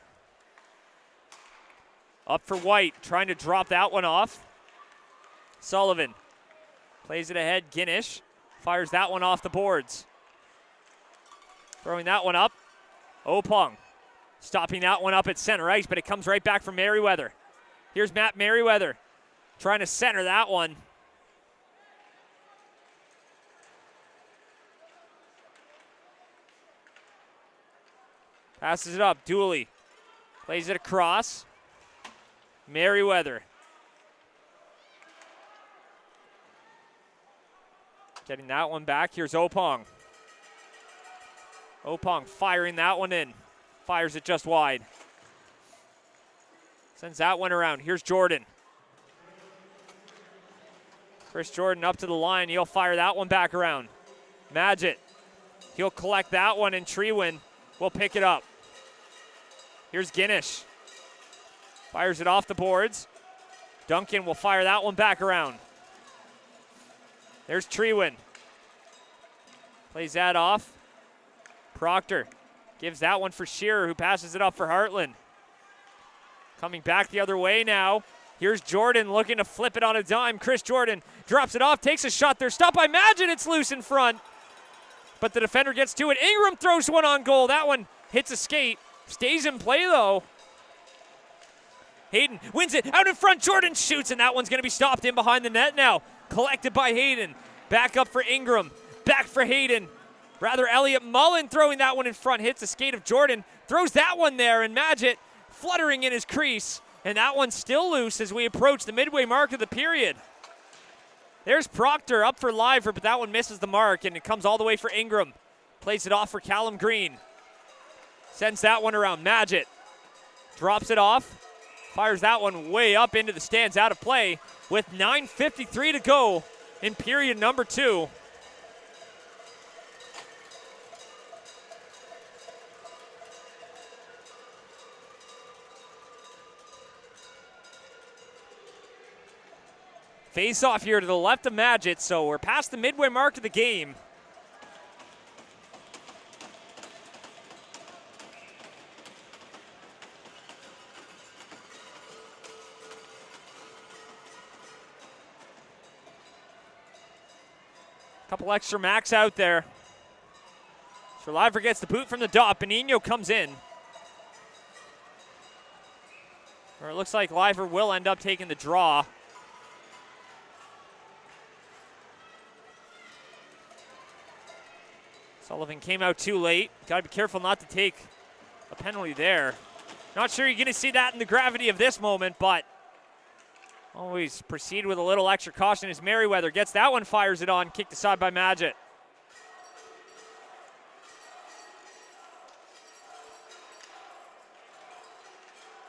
Up for White, trying to drop that one off. Sullivan plays it ahead. Guinish fires that one off the boards. Throwing that one up. Opong stopping that one up at center ice, but it comes right back from Merriweather. Here's Matt Merriweather trying to center that one. Passes it up. Dooley plays it across. Merriweather getting that one back. Here's Opong. Opong firing that one in. Fires it just wide. Sends that one around. Here's Jordan. Chris Jordan up to the line. He'll fire that one back around. Magid. He'll collect that one, and Treewin will pick it up. Here's Guinish. Fires it off the boards. Duncan will fire that one back around. There's Treewin. Plays that off. Proctor gives that one for Shearer, who passes it up for Heartland. Coming back the other way now. Here's Jordan looking to flip it on a dime. Chris Jordan drops it off, takes a shot there. Stopped by Magid. It's loose in front. But the defender gets to it. Ingram throws one on goal. That one hits a skate. Stays in play, though. Hayden wins it out in front. Jordan shoots, and that one's going to be stopped in behind the net now. Collected by Hayden. Back up for Ingram. Back for Hayden. Rather, Elliot Mullen throwing that one in front. Hits the skate of Jordan. Throws that one there, and Magid fluttering in his crease. And that one's still loose as we approach the midway mark of the period. There's Proctor up for Liver, but that one misses the mark, and it comes all the way for Ingram. plays it off for Callum Green. Sends that one around. Magid drops it off, fires that one way up into the stands, out of play with 9:53 to go in period number 2. Face off here to the left of Magid, so we're past the midway mark of the game. Couple extra max out there. So Liver gets the boot from the dot. Benigno comes in. Or it looks like Liver will end up taking the draw. Sullivan came out too late. Got to be careful not to take a penalty there. Not sure you're going to see that in the gravity of this moment, but always proceed with a little extra caution as Merriweather gets that one, fires it on, kicked aside by Magid.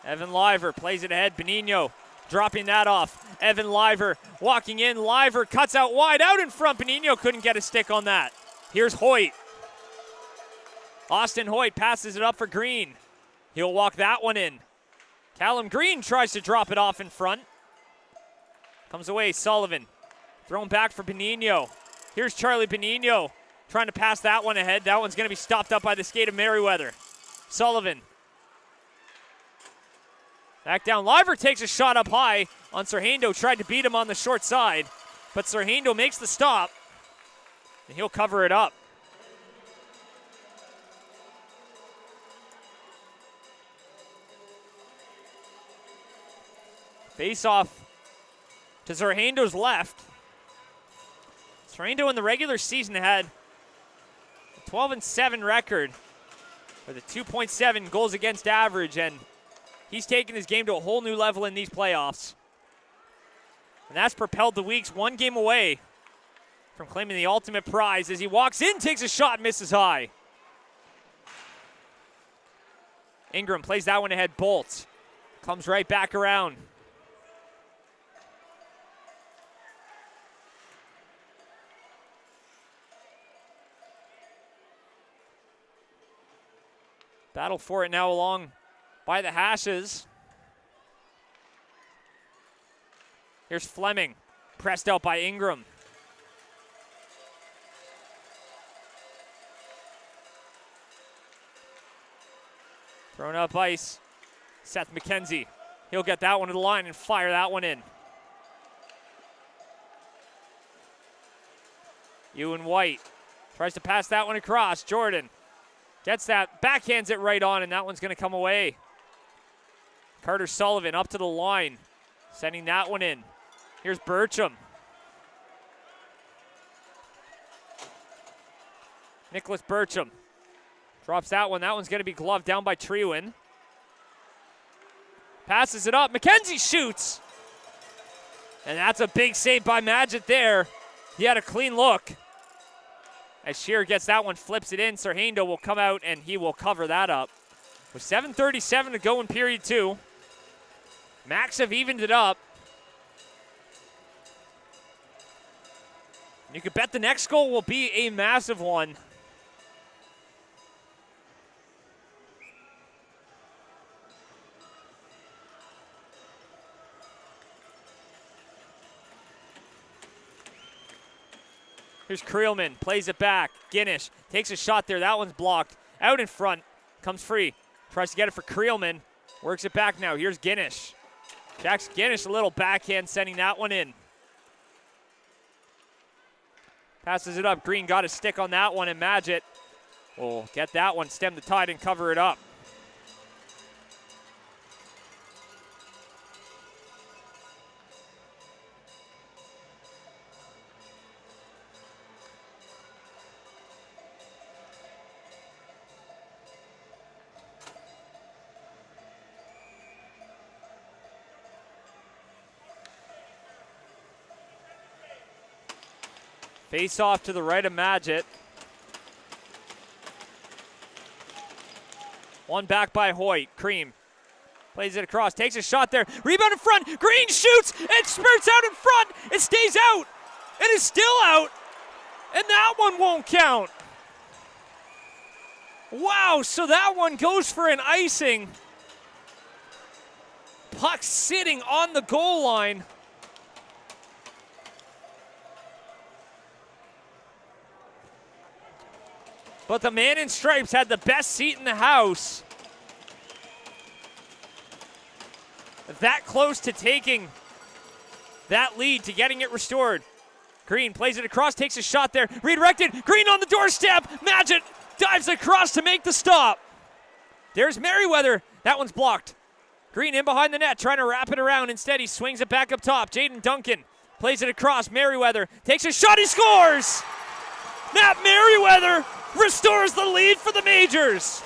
Evan Liver plays it ahead. Benigno dropping that off. Evan Liver walking in. Liver cuts out wide, out in front. Benigno couldn't get a stick on that. Here's Hoyt. Austin Hoyt passes it up for Green. He'll walk that one in. Callum Green tries to drop it off in front. Comes away, Sullivan. Thrown back for Benigno. Here's Charlie Benigno trying to pass that one ahead. That one's going to be stopped up by the skate of Merriweather. Sullivan. Back down. Liver takes a shot up high on Serhando. Tried to beat him on the short side, but Serhando makes the stop, and he'll cover it up. Face off to Serhando's left. Serhando in the regular season had a 12-7 record with a 2.7 goals against average, and he's taken his game to a whole new level in these playoffs. And that's propelled the Weeks one game away from claiming the ultimate prize as he walks in, takes a shot, misses high. Ingram plays that one ahead. Bolt comes right back around. Battle for it now along by the hashes. Here's Fleming, pressed out by Ingram. Thrown up ice, Seth McKenzie. He'll get that one to the line and fire that one in. Ewan White tries to pass that one across. Jordan gets that, backhands it right on, and that one's going to come away. Carter Sullivan up to the line, sending that one in. Here's Burcham. Nicholas Burcham drops that one. That one's going to be gloved down by Trewin. Passes it up. McKenzie shoots. And that's a big save by Magid there. He had a clean look. As Shearer gets that one, flips it in. Serhando will come out, and he will cover that up. With 7:37 to go in period 2. Max have evened it up. You could bet the next goal will be a massive one. Here's Creelman, plays it back. Guinness takes a shot there. That one's blocked. Out in front, comes free. Tries to get it for Creelman. Works it back now. Here's Guinness. Jacks Guinness, a little backhand, sending that one in. Passes it up. Green got a stick on that one, and Magid will get that one, stem the tide, and cover it up. Face off to the right of Magid. One back by Hoyt. Cream plays it across, takes a shot there. Rebound in front. Green shoots and spurts out in front. It stays out. It is still out. And that one won't count. Wow, so that one goes for an icing. Puck sitting on the goal line. But the man in stripes had the best seat in the house. That close to taking that lead, to getting it restored. Green plays it across, takes a shot there. Redirected, Green on the doorstep. Magid dives across to make the stop. There's Merriweather. That one's blocked. Green in behind the net, trying to wrap it around. Instead, he swings it back up top. Jaden Duncan plays it across. Merriweather takes a shot, he scores! Matt Merriweather restores the lead for the Majors.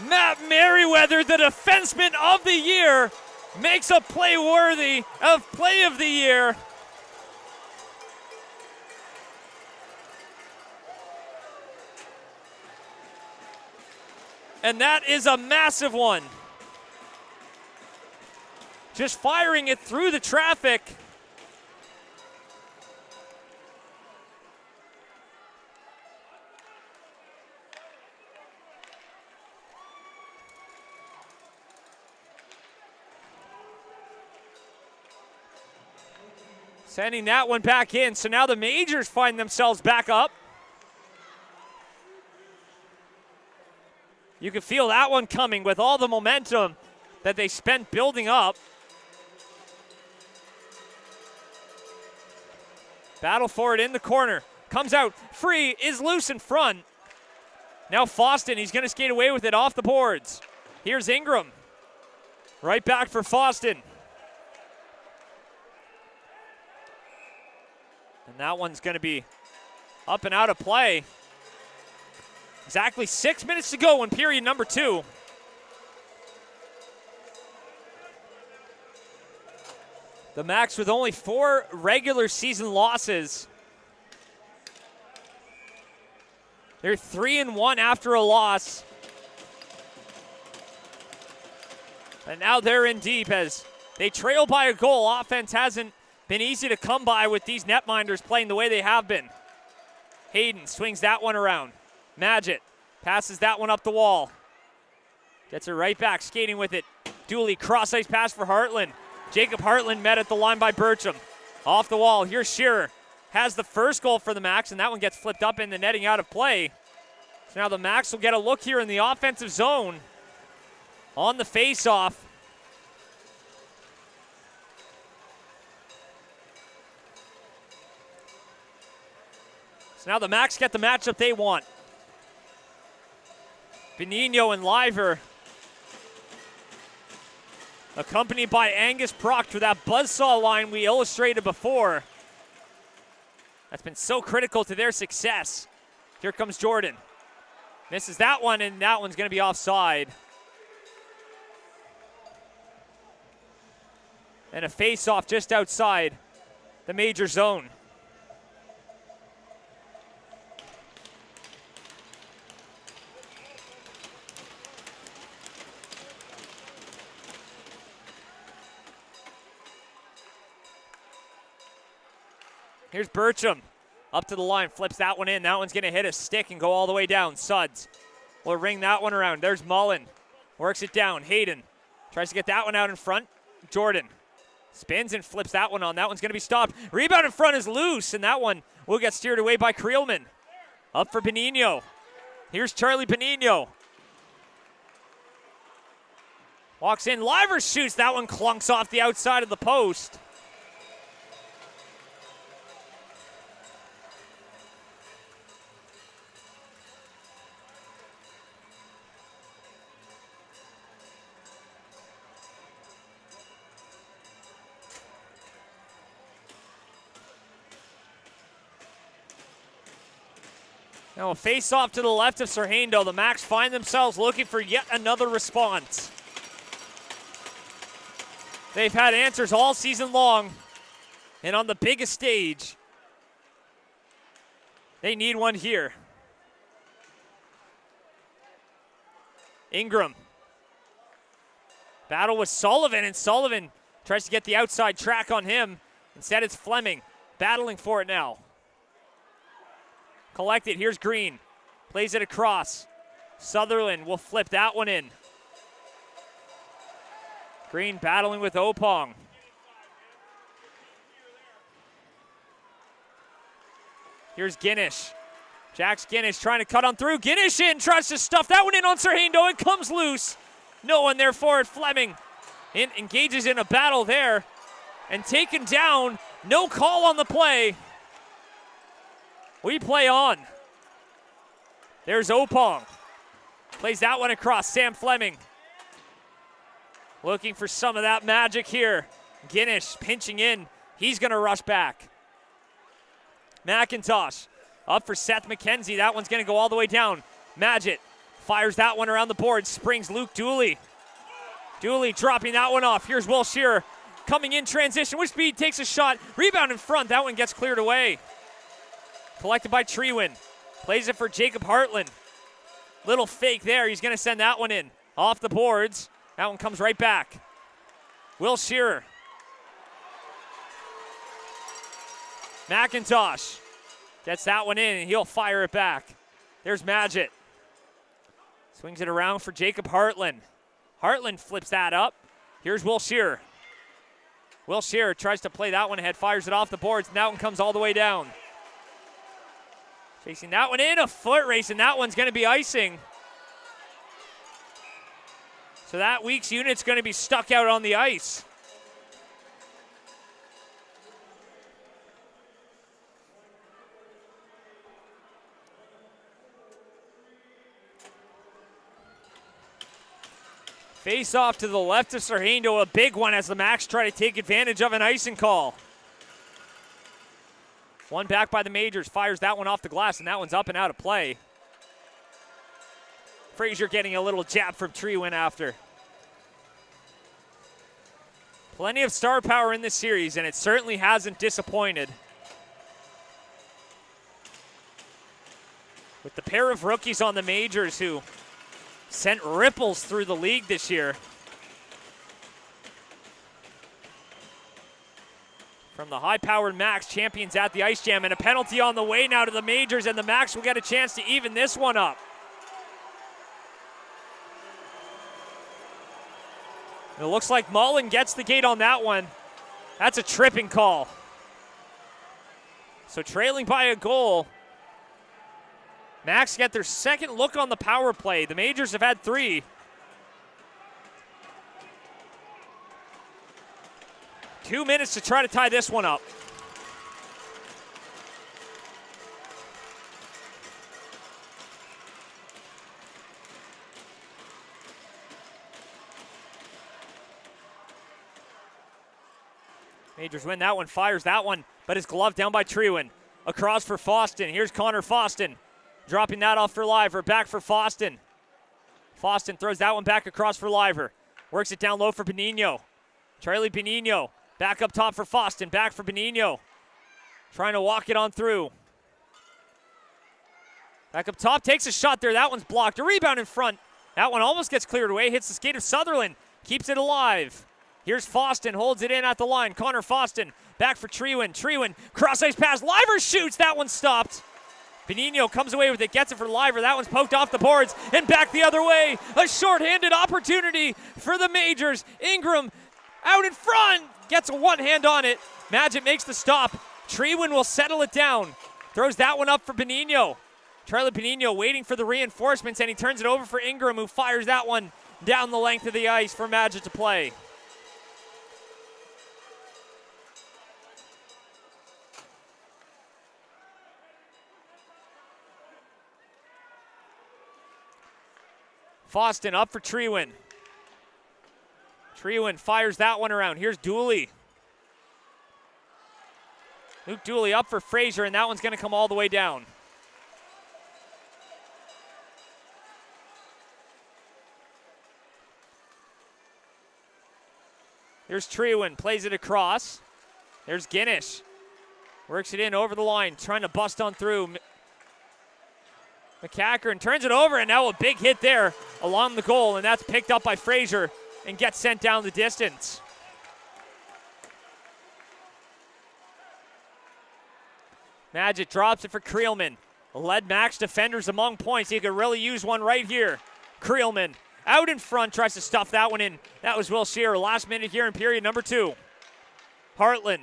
Matt Merriweather, the defenseman of the year, makes a play worthy of play of the year. And that is a massive one. Just firing it through the traffic. Sending that one back in. So now the Majors find themselves back up. You can feel that one coming with all the momentum that they spent building up. Battle for it in the corner. Comes out, free, is loose in front. Now Foston, he's going to skate away with it off the boards. Here's Ingram. Right back for Foston. And that one's going to be up and out of play. Exactly 6 minutes to go in period number 2. The Max with only 4 regular season losses. They're 3-1 after a loss. And now they're in deep as they trail by a goal. Offense hasn't been easy to come by with these netminders playing the way they have been. Hayden swings that one around. Magid passes that one up the wall. Gets it right back, skating with it. Dooley, cross-ice pass for Hartland. Jacob Hartland met at the line by Bertram. Off the wall, here's Shearer. Has the first goal for the Max, and that one gets flipped up in the netting out of play. So now the Max will get a look here in the offensive zone on the face-off. So now the Max get the matchup they want. Benigno and Liver, accompanied by Angus Proctor for that buzzsaw line we illustrated before. That's been so critical to their success. Here comes Jordan. Misses that one, and that one's going to be offside. And a face-off just outside the major zone. Here's Bertram, up to the line, flips that one in. That one's gonna hit a stick and go all the way down. Suds will ring that one around. There's Mullen, works it down. Hayden tries to get that one out in front. Jordan spins and flips that one on. That one's gonna be stopped. Rebound in front is loose, and that one will get steered away by Creelman. Up for Benigno. Here's Charlie Benigno. Walks in, Liver shoots. That one clunks off the outside of the post. Now a face-off to the left of Serhando. The Max find themselves looking for yet another response. They've had answers all season long, and on the biggest stage, They need one here. Ingram. Battle with Sullivan, and Sullivan tries to get the outside track on him. Instead, it's Fleming battling for it now. Collected. Here's Green. Plays it across. Sutherland will flip that one in. Green battling with Opong. Here's Guinness. Jax Guinness trying to cut on through. Guinness in, tries to stuff that one in on Serhando. It comes loose. No one there for it. Fleming engages in a battle there and taken down. No call on the play. We play on. There's Opong. Plays that one across. Sam Fleming looking for some of that magic here. Guinness pinching in. He's going to rush back. McIntosh up for Seth McKenzie. That one's going to go all the way down. Magid fires that one around the board. Springs Luke Dooley. Dooley dropping that one off. Here's Will Shearer coming in transition with speed. Takes a shot. Rebound in front. That one gets cleared away. Collected by Treewin. Plays it for Jacob Hartland. Little fake there. He's going to send that one in. Off the boards. That one comes right back. Will Shearer. McIntosh gets that one in, and he'll fire it back. There's Magid. Swings it around for Jacob Hartland. Hartland flips that up. Here's Will Shearer. Will Shearer tries to play that one ahead, fires it off the boards, and that one comes all the way down. Chasing that one in, a foot race, and that one's going to be icing. So that Weeks unit's going to be stuck out on the ice. Face off to the left of Serhando, a big one as the Max try to take advantage of an icing call. One back by the Majors, fires that one off the glass, and that one's up and out of play. Frazier getting a little jab from Treewin after. Plenty of star power in this series, and it certainly hasn't disappointed. With the pair of rookies on the Majors who sent ripples through the league this year. From the high-powered Max, champions at the Ice Jam, and a penalty on the way now to the Majors, and the Max will get a chance to even this one up. It looks like Mullen gets the gate on that one. That's a tripping call. So trailing by a goal. Max get their second look on the power play. The Majors have had 3. Two minutes to try to tie this one up. Majors win that one, fires that one, but is gloved down by Treewin. Across for Foston. Here's Connor Foston. Dropping that off for Liver. Back for Foston. Foston throws that one back across for Liver. Works it down low for Benigno. Charlie Benigno. Back up top for Foston. Back for Benigno. Trying to walk it on through. Back up top. Takes a shot there. That one's blocked. A rebound in front. That one almost gets cleared away. Hits the skate of Sutherland. Keeps it alive. Here's Foston. Holds it in at the line. Connor Foston. Back for Treewin. Treewin. Cross-ice pass. Liver shoots. That one stopped. Benigno comes away with it, gets it for Liver. That one's poked off the boards and back the other way. A short-handed opportunity for the Majors. Ingram out in front, gets a one hand on it. Magid makes the stop. Treewin will settle it down. Throws that one up for Benigno. Charlie Benigno waiting for the reinforcements, and he turns it over for Ingram, who fires that one down the length of the ice for Magid to play. Foston up for Treewin. Treewin fires that one around. Here's Dooley. Luke Dooley up for Frazier, and that one's going to come all the way down. Here's Treewin, plays it across. There's Guinness. Works it in over the line, trying to bust on through. McCackern turns it over, and now a big hit there along the goal, and that's picked up by Fraser and gets sent down the distance. Magic drops it for Creelman. Led Max defenders among points. He could really use one right here. Creelman out in front, tries to stuff that one in. That was Will Shearer. Last minute here in period number 2. Hartland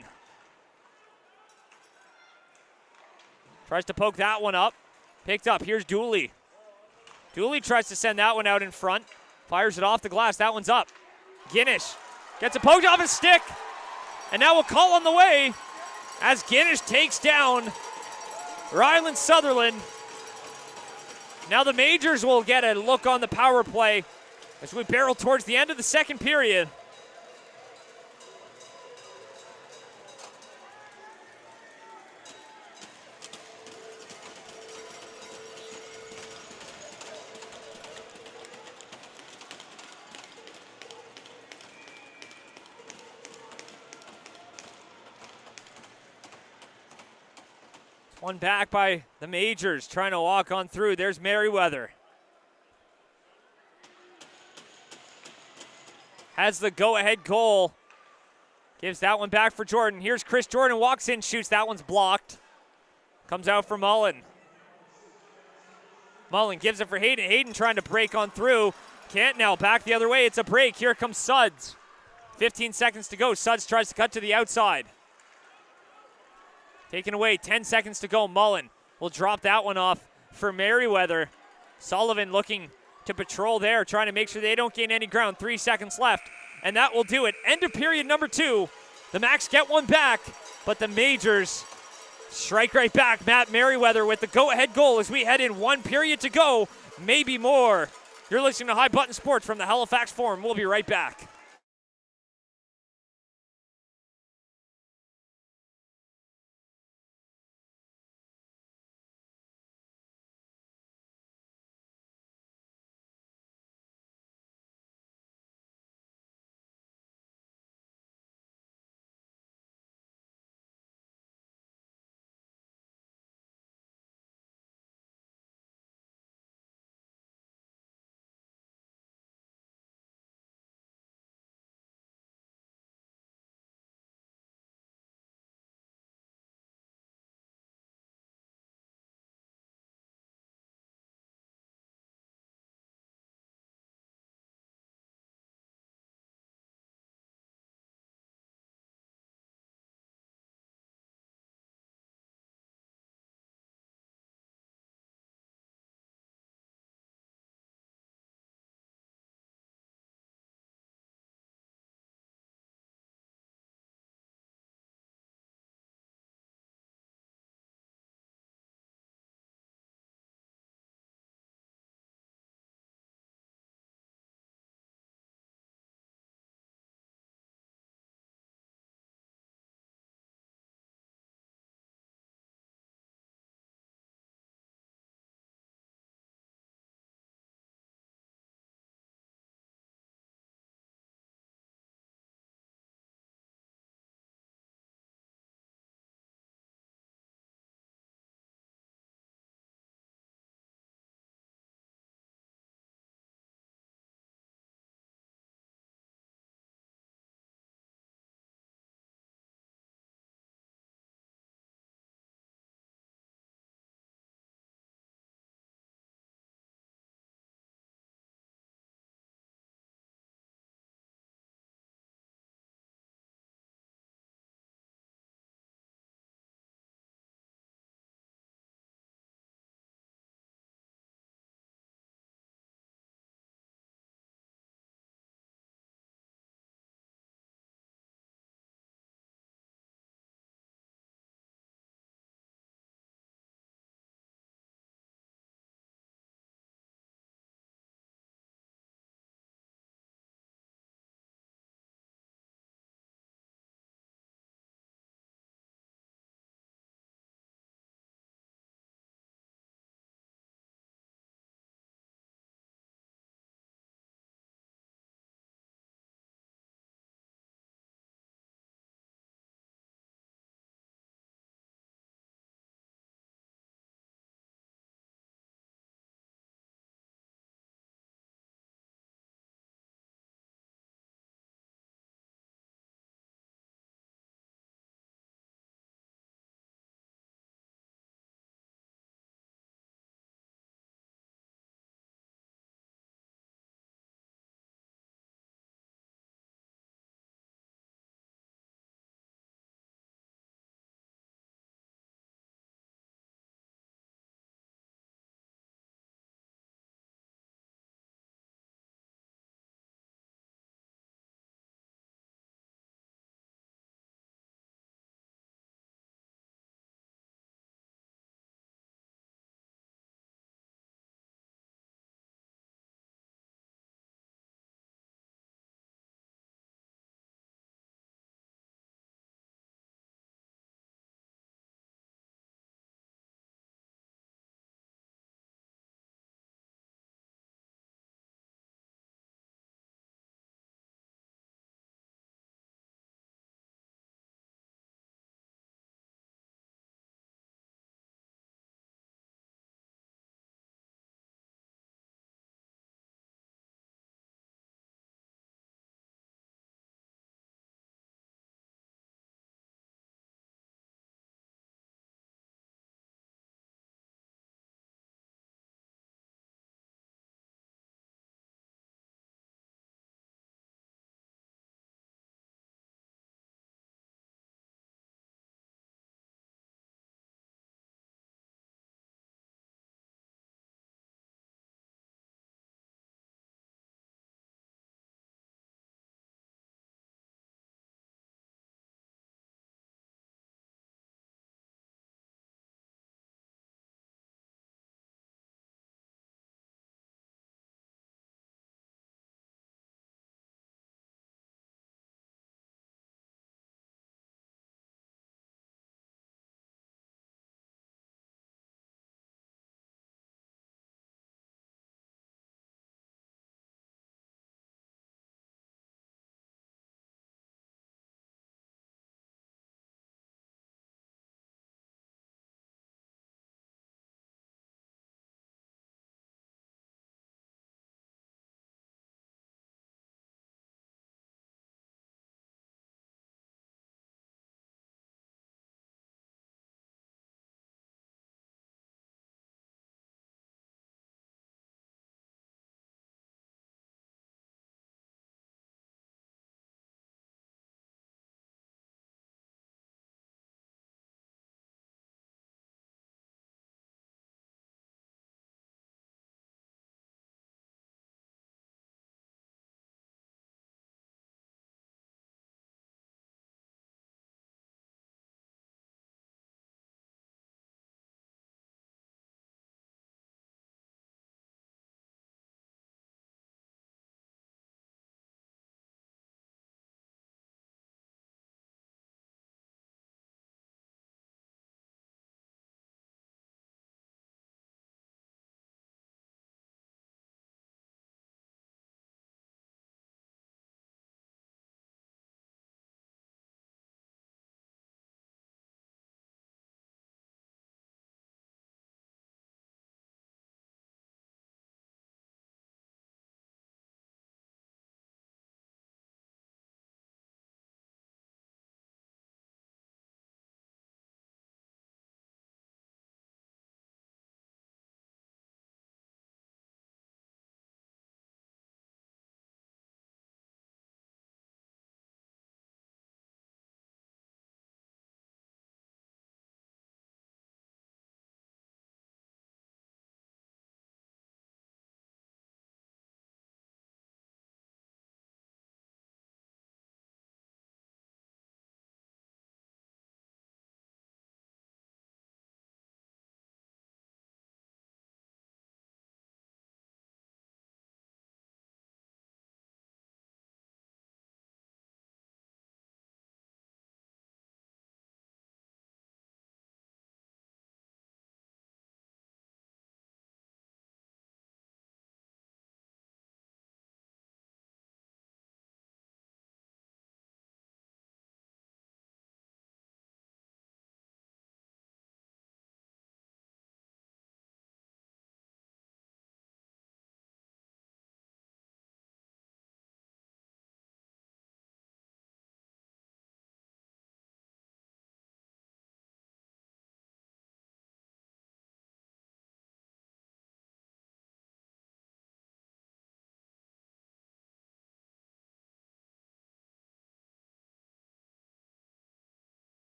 tries to poke that one up. Picked up. Here's Dooley. Dooley tries to send that one out in front. Fires it off the glass. That one's up. Guinness gets it poked off his stick. And now a call on the way as Guinness takes down Ryland Sutherland. Now the Majors will get a look on the power play as we barrel towards the end of the second period. One back by the Majors, trying to walk on through. There's Merriweather. Has the go-ahead goal. Gives that one back for Jordan. Here's Chris Jordan, walks in, shoots. That one's blocked. Comes out for Mullen. Mullen gives it for Hayden. Hayden trying to break on through. Can't now. Back the other way. It's a break. Here comes Suds. 15 seconds to go. Suds tries to cut to the outside. Taken away, 10 seconds to go. Mullen will drop that one off for Merriweather. Sullivan looking to patrol there, trying to make sure they don't gain any ground. 3 seconds left, and that will do it. End of period number 2. The Macs get one back, but the Majors strike right back. Matt Merriweather with the go-ahead goal as we head in 1 period to go, maybe more. You're listening to High Button Sports from the Halifax Forum. We'll be right back.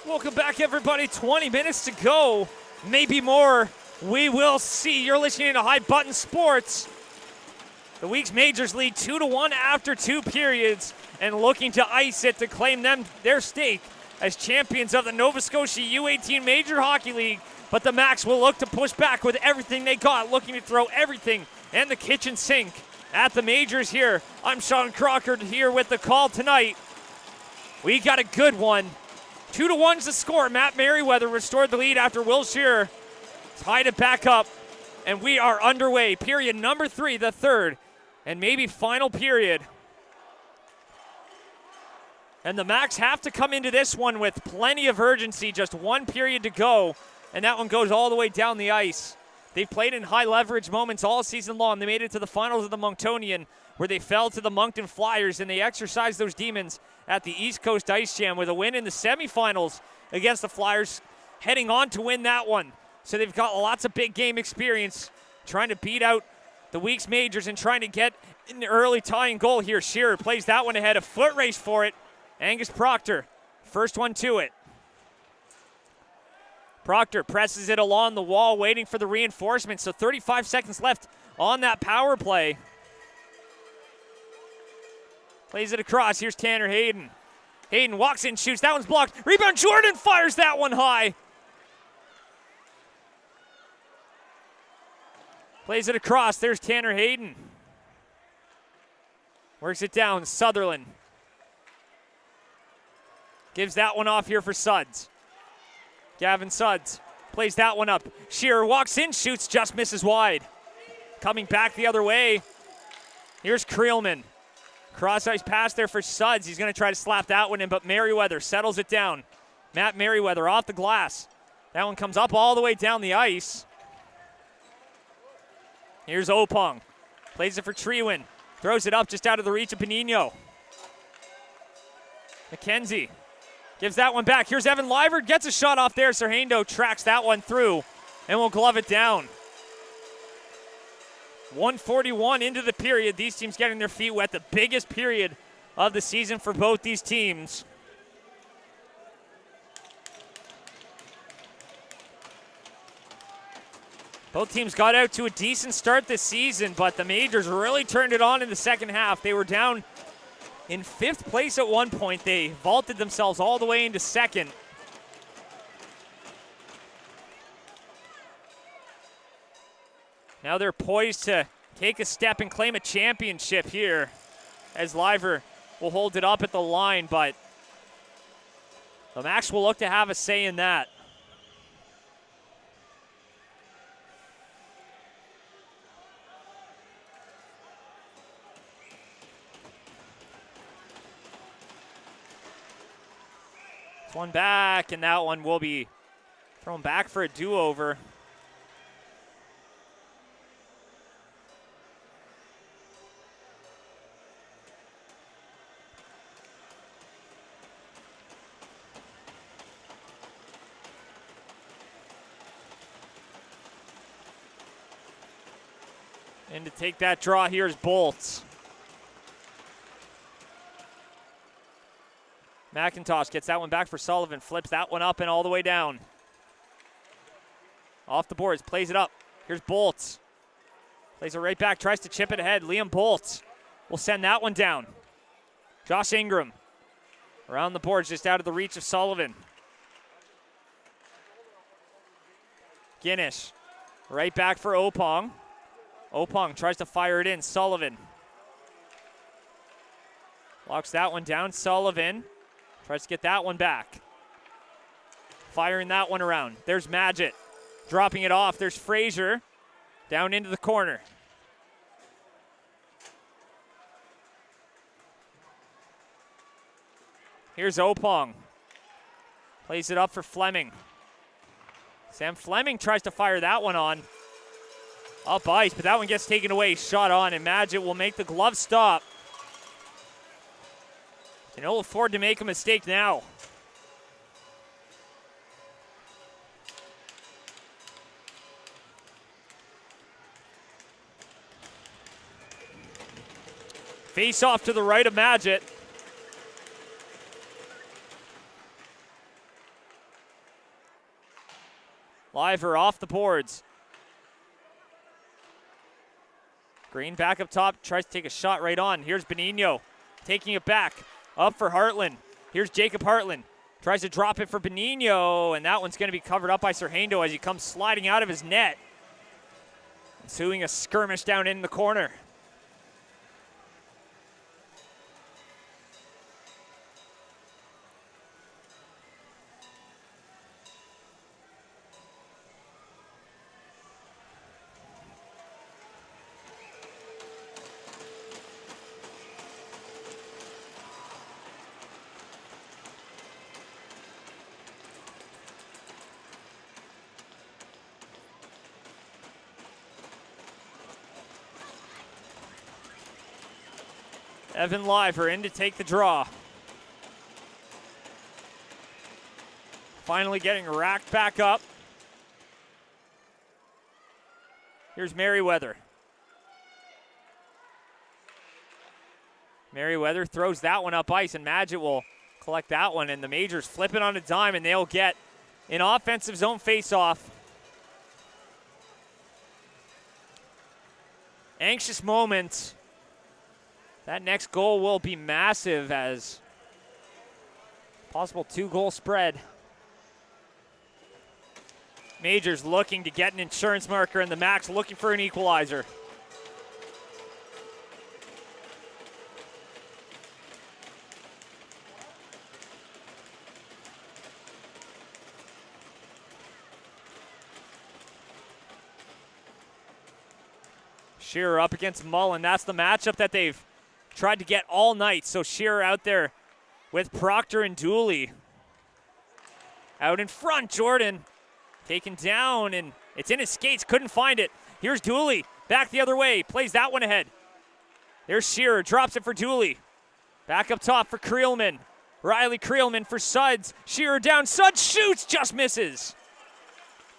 Welcome back, everybody. 20 minutes to go, maybe more. We will see. You're listening to High Button Sports. The week's majors lead 2-1 after 2 periods and looking to ice it to claim their stake as champions of the Nova Scotia U18 Major Hockey League. But the Max will look to push back with everything they got, looking to throw everything and the kitchen sink at the majors here. I'm Sean Crocker here with the call tonight. We got a good one. 2-1's the score. Matt Merriweather restored the lead after Will Shearer tied it back up, and we are underway. Period number 3, the third, and maybe final period. And the Max have to come into this one with plenty of urgency. Just 1 period to go, and that one goes all the way down the ice. They've played in high leverage moments all season long. They made it to the finals of the Monktonian, where they fell to the Moncton Flyers, and they exercised those demons at the East Coast Ice Jam with a win in the semifinals against the Flyers, heading on to win that one. So they've got lots of big game experience trying to beat out the week's majors and trying to get an early tying goal here. Shearer plays that one ahead, a foot race for it. Angus Proctor, first one to it. Proctor presses it along the wall, waiting for the reinforcement. So 35 seconds left on that power play. Plays it across. Here's Tanner Hayden. Hayden walks in, shoots. That one's blocked. Rebound. Jordan fires that one high. Plays it across. There's Tanner Hayden. Works it down. Sutherland. Gives that one off here for Suds. Gavin Suds plays that one up. Shearer walks in, shoots, just misses wide. Coming back the other way. Here's Creelman. Cross-ice pass there for Suds. He's going to try to slap that one in, but Merriweather settles it down. Matt Merriweather off the glass. That one comes up all the way down the ice. Here's Opong. Plays it for Trewin. Throws it up just out of the reach of Panino. McKenzie gives that one back. Here's Evan Livert. Gets a shot off there. Serhando tracks that one through and will glove it down. 1:41 into the period. These teams getting their feet wet. The biggest period of the season for both these teams. Both teams got out to a decent start this season, but the Majors really turned it on in the second half. They were down in 5th place at one point. They vaulted themselves all the way into 2nd. Now they're poised to take a step and claim a championship here, as Liver will hold it up at the line, but the Max will look to have a say in that. One back, and that one will be thrown back for a do-over. And to take that draw here is Bolts. McIntosh gets that one back for Sullivan, flips that one up and all the way down. Off the boards, plays it up. Here's Bolts. Plays it right back, tries to chip it ahead. Liam Bolts will send that one down. Josh Ingram around the boards, just out of the reach of Sullivan. Guinness right back for Opong. Opong tries to fire it in. Sullivan locks that one down. Sullivan tries to get that one back. Firing that one around. There's Madgett dropping it off. There's Fraser down into the corner. Here's Opong. Plays it up for Fleming. Sam Fleming tries to fire that one on. Up ice, but that one gets taken away. Shot on, and Madgett will make the glove stop. And he'll afford to make a mistake now. Face off to the right of Madgett. Liver off the boards. Green back up top, tries to take a shot right on. Here's Benigno taking it back. Up for Hartland. Here's Jacob Hartland. Tries to drop it for Benigno, and that one's going to be covered up by Serhando as he comes sliding out of his net. Ensuing a skirmish down in the corner. Evan Liver in to take the draw. Finally getting racked back up. Here's Merriweather. Merriweather throws that one up ice, and Magid will collect that one, and the Majors flip it on a dime, and they'll get an offensive zone faceoff. Anxious moment. That next goal will be massive as possible 2-goal spread. Majors looking to get an insurance marker, and the Max looking for an equalizer. Shearer up against Mullen. That's the matchup that they've tried to get all night. So Shearer out there with Proctor and Dooley. Out in front, Jordan taken down, and it's in his skates, couldn't find it. Here's Dooley, back the other way, plays that one ahead. There's Shearer, drops it for Dooley. Back up top for Creelman. Riley Creelman for Suds. Shearer down, Suds shoots, just misses.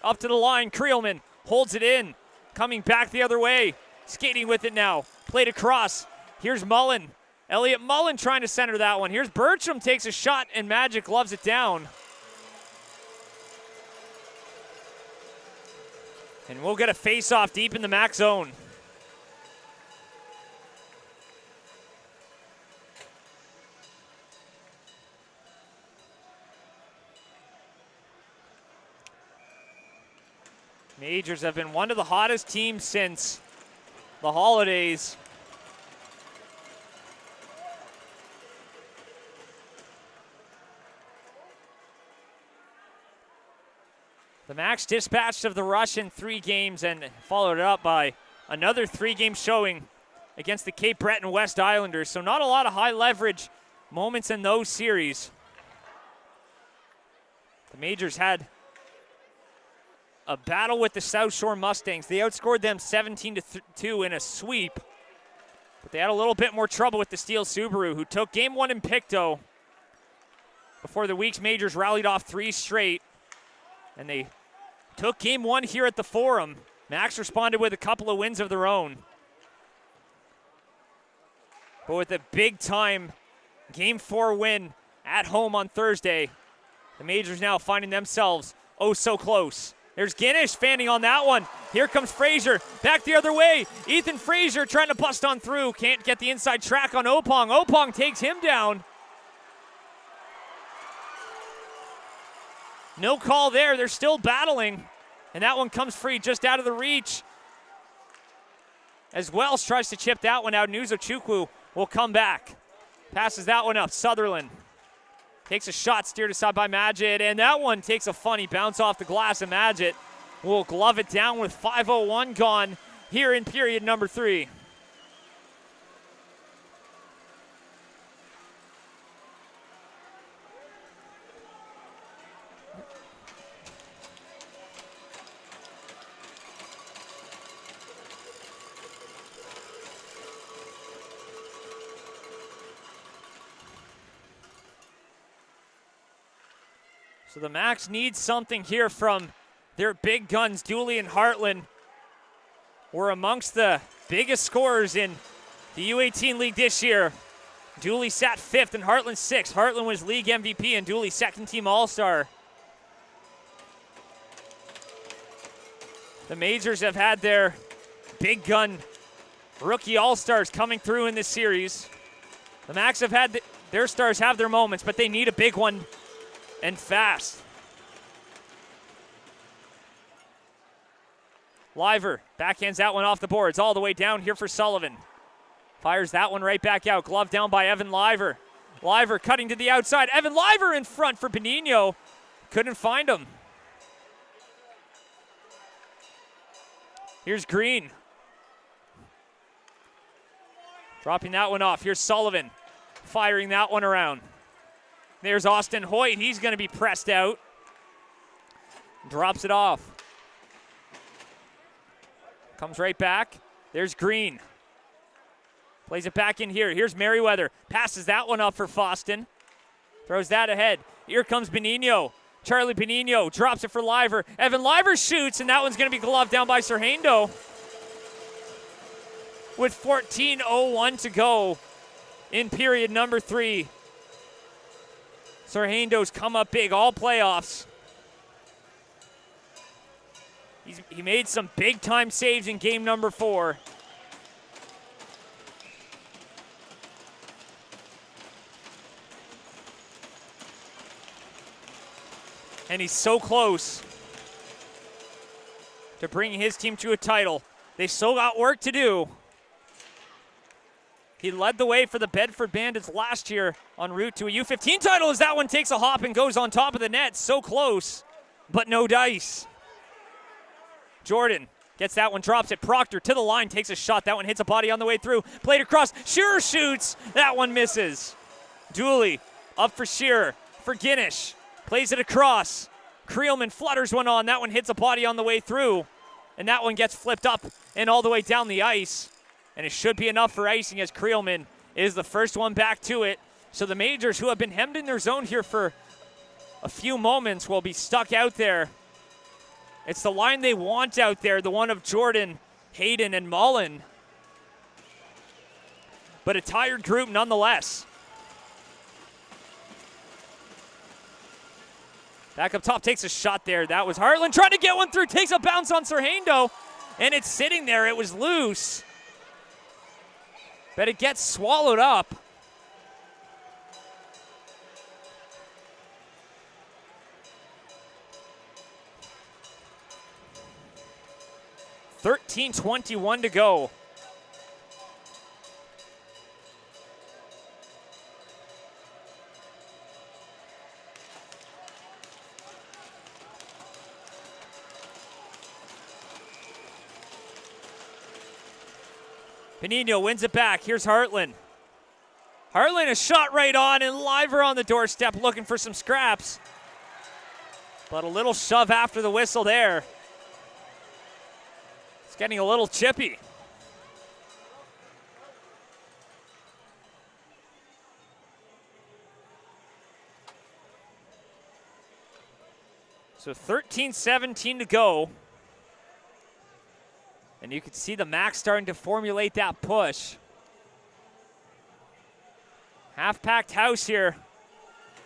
Up to the line, Creelman holds it in. Coming back the other way, skating with it now. Played across. Here's Mullen. Elliot Mullen trying to center that one. Here's Bertram, takes a shot, and Magic gloves it down. And we'll get a face-off deep in the Max zone. Majors have been one of the hottest teams since the holidays. The Max dispatched of the Rush in 3 games and followed it up by another 3-game showing against the Cape Breton West Islanders. So not a lot of high leverage moments in those series. The Majors had a battle with the South Shore Mustangs. They outscored them 17-2 in a sweep. But they had a little bit more trouble with the Steel Subaru, who took game 1 in Pictou before the week's Majors rallied off 3 straight. And they took game 1 here at the Forum. Max responded with a couple of wins of their own. But with a big-time game 4 win at home on Thursday, the Majors now finding themselves oh so close. There's Guinness fanning on that one. Here comes Fraser, back the other way. Ethan Fraser trying to bust on through. Can't get the inside track on Opong. Opong takes him down. No call there, they're still battling. And that one comes free just out of the reach. As Wells tries to chip that one out, Nuzo-Chukwu will come back. Passes that one up, Sutherland. Takes a shot, steered aside by Magid, and that one takes a funny bounce off the glass, and Magid will glove it down with 5:01 gone here in period number 3. So the Max needs something here from their big guns. Dooley and Hartland were amongst the biggest scorers in the U18 League this year. Dooley sat 5th and Hartland 6th. Hartland was league MVP and Dooley second team All-Star. The Majors have had their big gun rookie all-stars coming through in this series. The Macs have had their stars have their moments, but they need a big one and fast. Liver backhands that one off the boards all the way down here for Sullivan. Fires that one right back out. Glove down by Evan Liver. Liver cutting to the outside. Evan Liver in front for Benigno. Couldn't find him. Here's Green. Dropping that one off. Here's Sullivan. Firing that one around. There's Austin Hoyt. He's going to be pressed out. Drops it off. Comes right back. There's Green. Plays it back in here. Here's Merriweather. Passes that one up for Foston. Throws that ahead. Here comes Benigno. Charlie Benigno drops it for Liver. Evan Liver shoots, and that one's going to be gloved down by Serhando. With 14:01 to go in period number 3. Serhando's come up big all playoffs. He made some big-time saves in game number 4. And he's so close to bringing his team to a title. They still got work to do. He led the way for the Bedford Bandits last year en route to a U15 title as that one takes a hop and goes on top of the net. So close, but no dice. Jordan gets that one, drops it. Proctor to the line, takes a shot. That one hits a body on the way through. Played across. Shearer shoots. That one misses. Dooley up for Shearer. For Guinish. Plays it across. Creelman flutters one on. That one hits a body on the way through. And that one gets flipped up and all the way down the ice. And it should be enough for icing as Creelman is the first one back to it. So the Majors, who have been hemmed in their zone here for a few moments, will be stuck out there. It's the line they want out there, the one of Jordan, Hayden, and Mullen. But a tired group nonetheless. Back up top, takes a shot there. That was Hartland trying to get one through, takes a bounce on Serhando, and it's sitting there. It was loose. But it gets swallowed up. $13:21 to go. Benigno wins it back. Here's Hartland. Hartland, a shot right on, and Liver on the doorstep looking for some scraps. But a little shove after the whistle there. It's getting a little chippy. So 13:17 to go. And you can see the Macs starting to formulate that push. Half-packed house here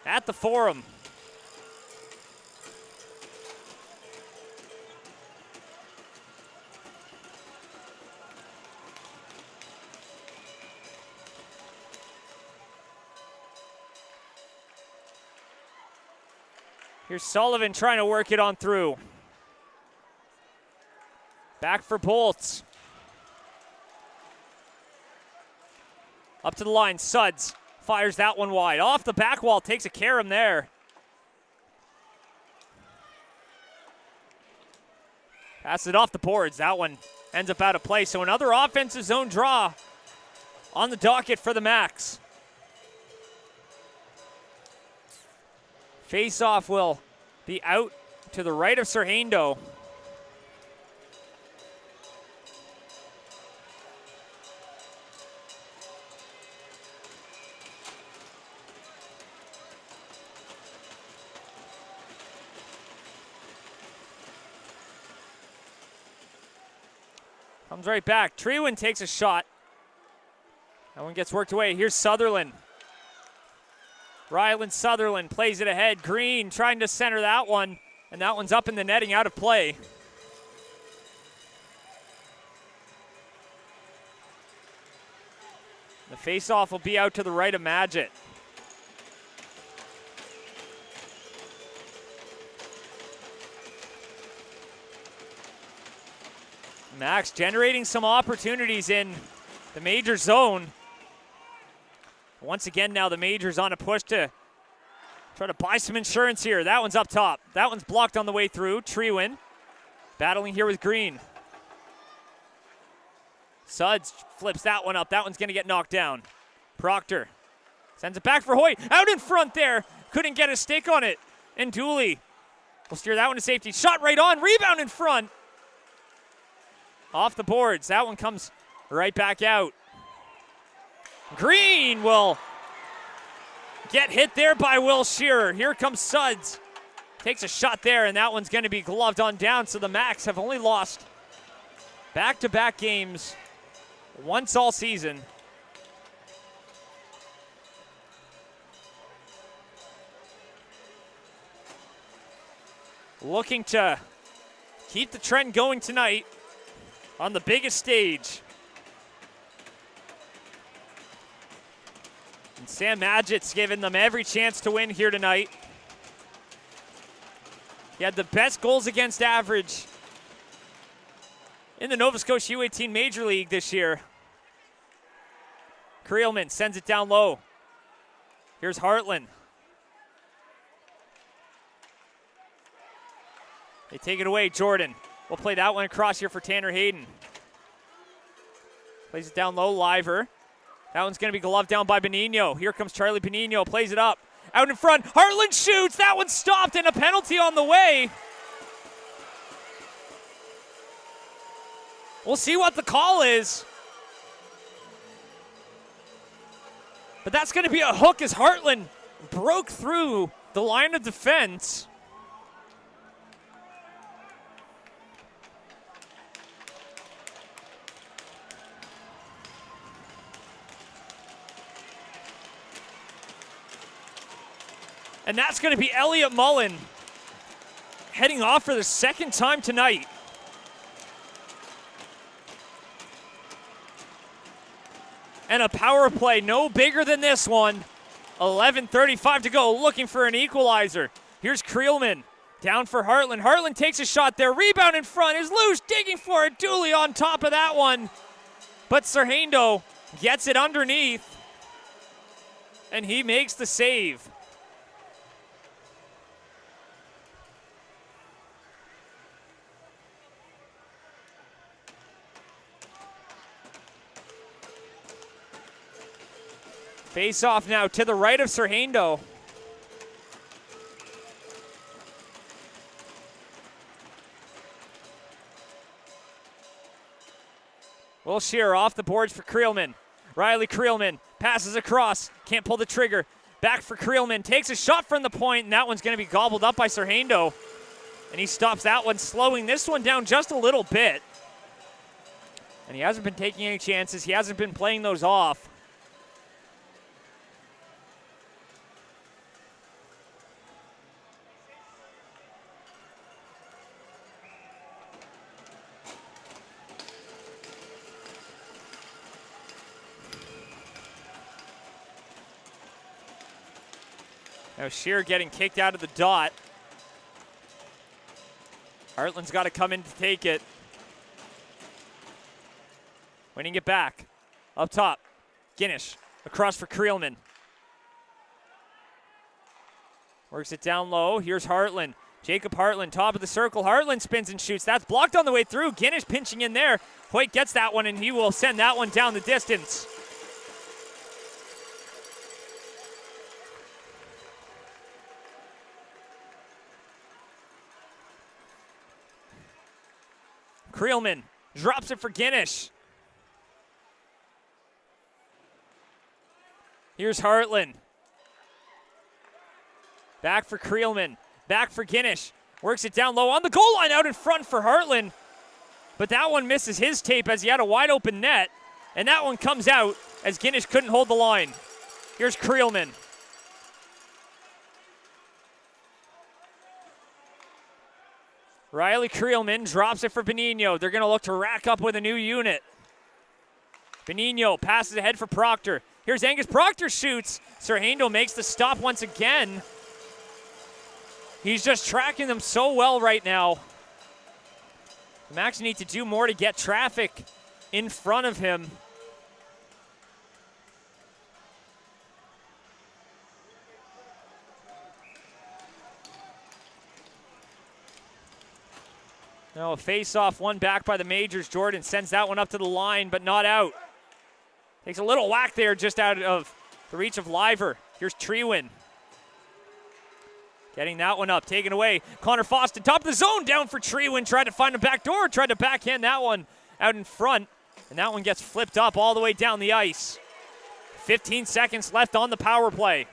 at the Forum. Here's Sullivan trying to work it on through. Back for Bolts. Up to the line, Suds fires that one wide. Off the back wall, takes a carom there. Pass it off the boards. That one ends up out of play. So another offensive zone draw on the docket for the Macs. Face-off will be out to the right of Serhando. Comes right back. Trewin takes a shot. That one gets worked away. Here's Sutherland. Ryland Sutherland plays it ahead. Green trying to center that one, and that one's up in the netting, out of play. The face-off will be out to the right of Magid. Max generating some opportunities in the major zone. Once again now the major's on a push to try to buy some insurance here. That one's up top. That one's blocked on the way through. Treewin battling here with Green. Suds flips that one up. That one's going to get knocked down. Proctor sends it back for Hoyt. Out in front there. Couldn't get a stick on it. And Dooley will steer that one to safety. Shot right on. Rebound in front. Off the boards. That one comes right back out. Green will get hit there by Will Shearer. Here comes Suds. Takes a shot there, and that one's going to be gloved on down. So the Max have only lost back-to-back games once all season. Looking to keep the trend going tonight on the biggest stage. And Sam Magid's given them every chance to win here tonight. He had the best goals against average in the Nova Scotia U18 Major League this year. Creelman sends it down low. Here's Hartland. They take it away. Jordan will play that one across here for Tanner Hayden. Plays it down low. Liver. That one's going to be gloved down by Benigno. Here comes Charlie Benigno. Plays it up. Out in front. Hartland shoots. That one's stopped and a penalty on the way. We'll see what the call is. But that's going to be a hook as Hartland broke through the line of defense. And that's going to be Elliot Mullen heading off for the second time tonight. And a power play no bigger than this one. 11:35 to go, looking for an equalizer. Here's Creelman down for Hartland. Hartland takes a shot there. Rebound in front is loose, digging for it. Dooley on top of that one. But Serhando gets it underneath. And he makes the save. Face off now to the right of Serhando. Will Shearer off the boards for Creelman. Riley Creelman passes across. Can't pull the trigger. Back for Creelman. Takes a shot from the point, and that one's going to be gobbled up by Serhando. And he stops that one, slowing this one down just a little bit. And he hasn't been taking any chances. He hasn't been playing those off. Now Shearer getting kicked out of the dot. Hartland's got to come in to take it. Winning it back. Up top. Guinness across for Creelman. Works it down low. Here's Hartland. Jacob Hartland, top of the circle. Hartland spins and shoots. That's blocked on the way through. Guinness pinching in there. Hoyt gets that one, and he will send that one down the distance. Creelman drops it for Guinness. Here's Hartland. Back for Creelman. Back for Guinness. Works it down low on the goal line out in front for Hartland. But that one misses his tape as he had a wide open net. And that one comes out as Guinness couldn't hold the line. Here's Creelman. Riley Creelman drops it for Benigno. They're going to look to rack up with a new unit. Benigno passes ahead for Proctor. Here's Angus Proctor shoots. Serhando makes the stop once again. He's just tracking them so well right now. The Max need to do more to get traffic in front of him. Now a face-off, one back by the Majors. Jordan sends that one up to the line, but not out. Takes a little whack there just out of the reach of Liver. Here's Trewin. Getting that one up, taken away. Connor Foston, top of the zone, down for Trewin. Tried to find a back door, tried to backhand that one out in front. And that one gets flipped up all the way down the ice. 15 seconds left on the power play.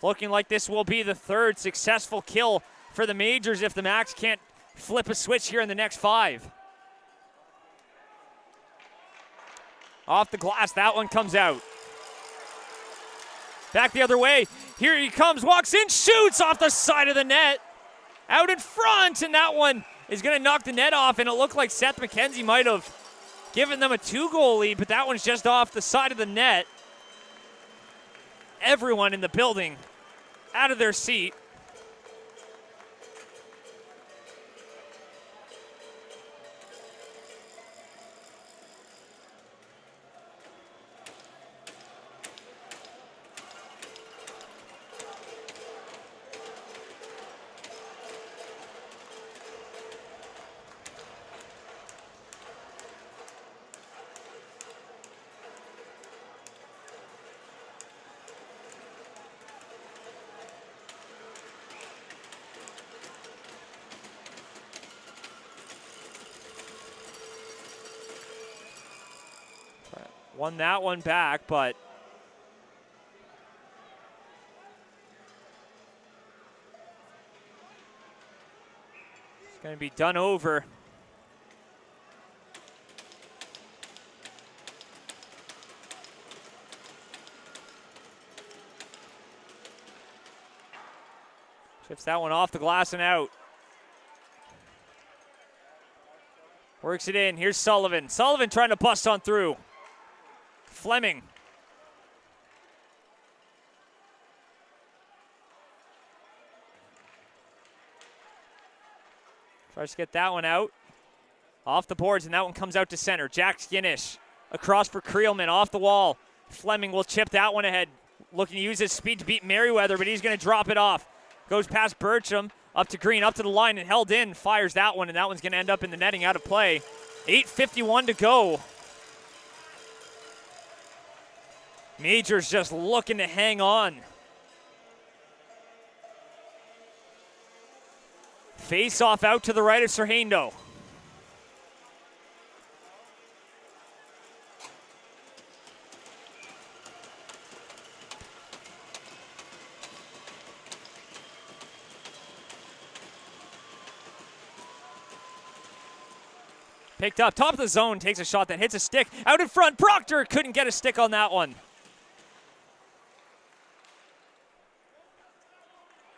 Looking like this will be the third successful kill for the Majors if the Max can't flip a switch here in the next 5. Off the glass, that one comes out. Back the other way. Here he comes, walks in, shoots off the side of the net. Out in front, and that one is going to knock the net off, and it looked like Seth McKenzie might have given them a 2-goal lead, but that one's just off the side of the net. Everyone in the building out of their seat. Won that one back, but it's going to be done over. Chips that one off the glass and out. Works it in. Here's Sullivan. Sullivan trying to bust on through. Fleming. Tries to get that one out. Off the boards, and that one comes out to center. Jack Skinnish across for Creelman, off the wall. Fleming will chip that one ahead. Looking to use his speed to beat Merriweather, but he's going to drop it off. Goes past Bertram, up to Green, up to the line, and held in. Fires that one, and that one's going to end up in the netting, out of play. 8:51 to go. Majors just looking to hang on. Face off out to the right of Serhando. Picked up, top of the zone, takes a shot that hits a stick. Out in front, Proctor couldn't get a stick on that one.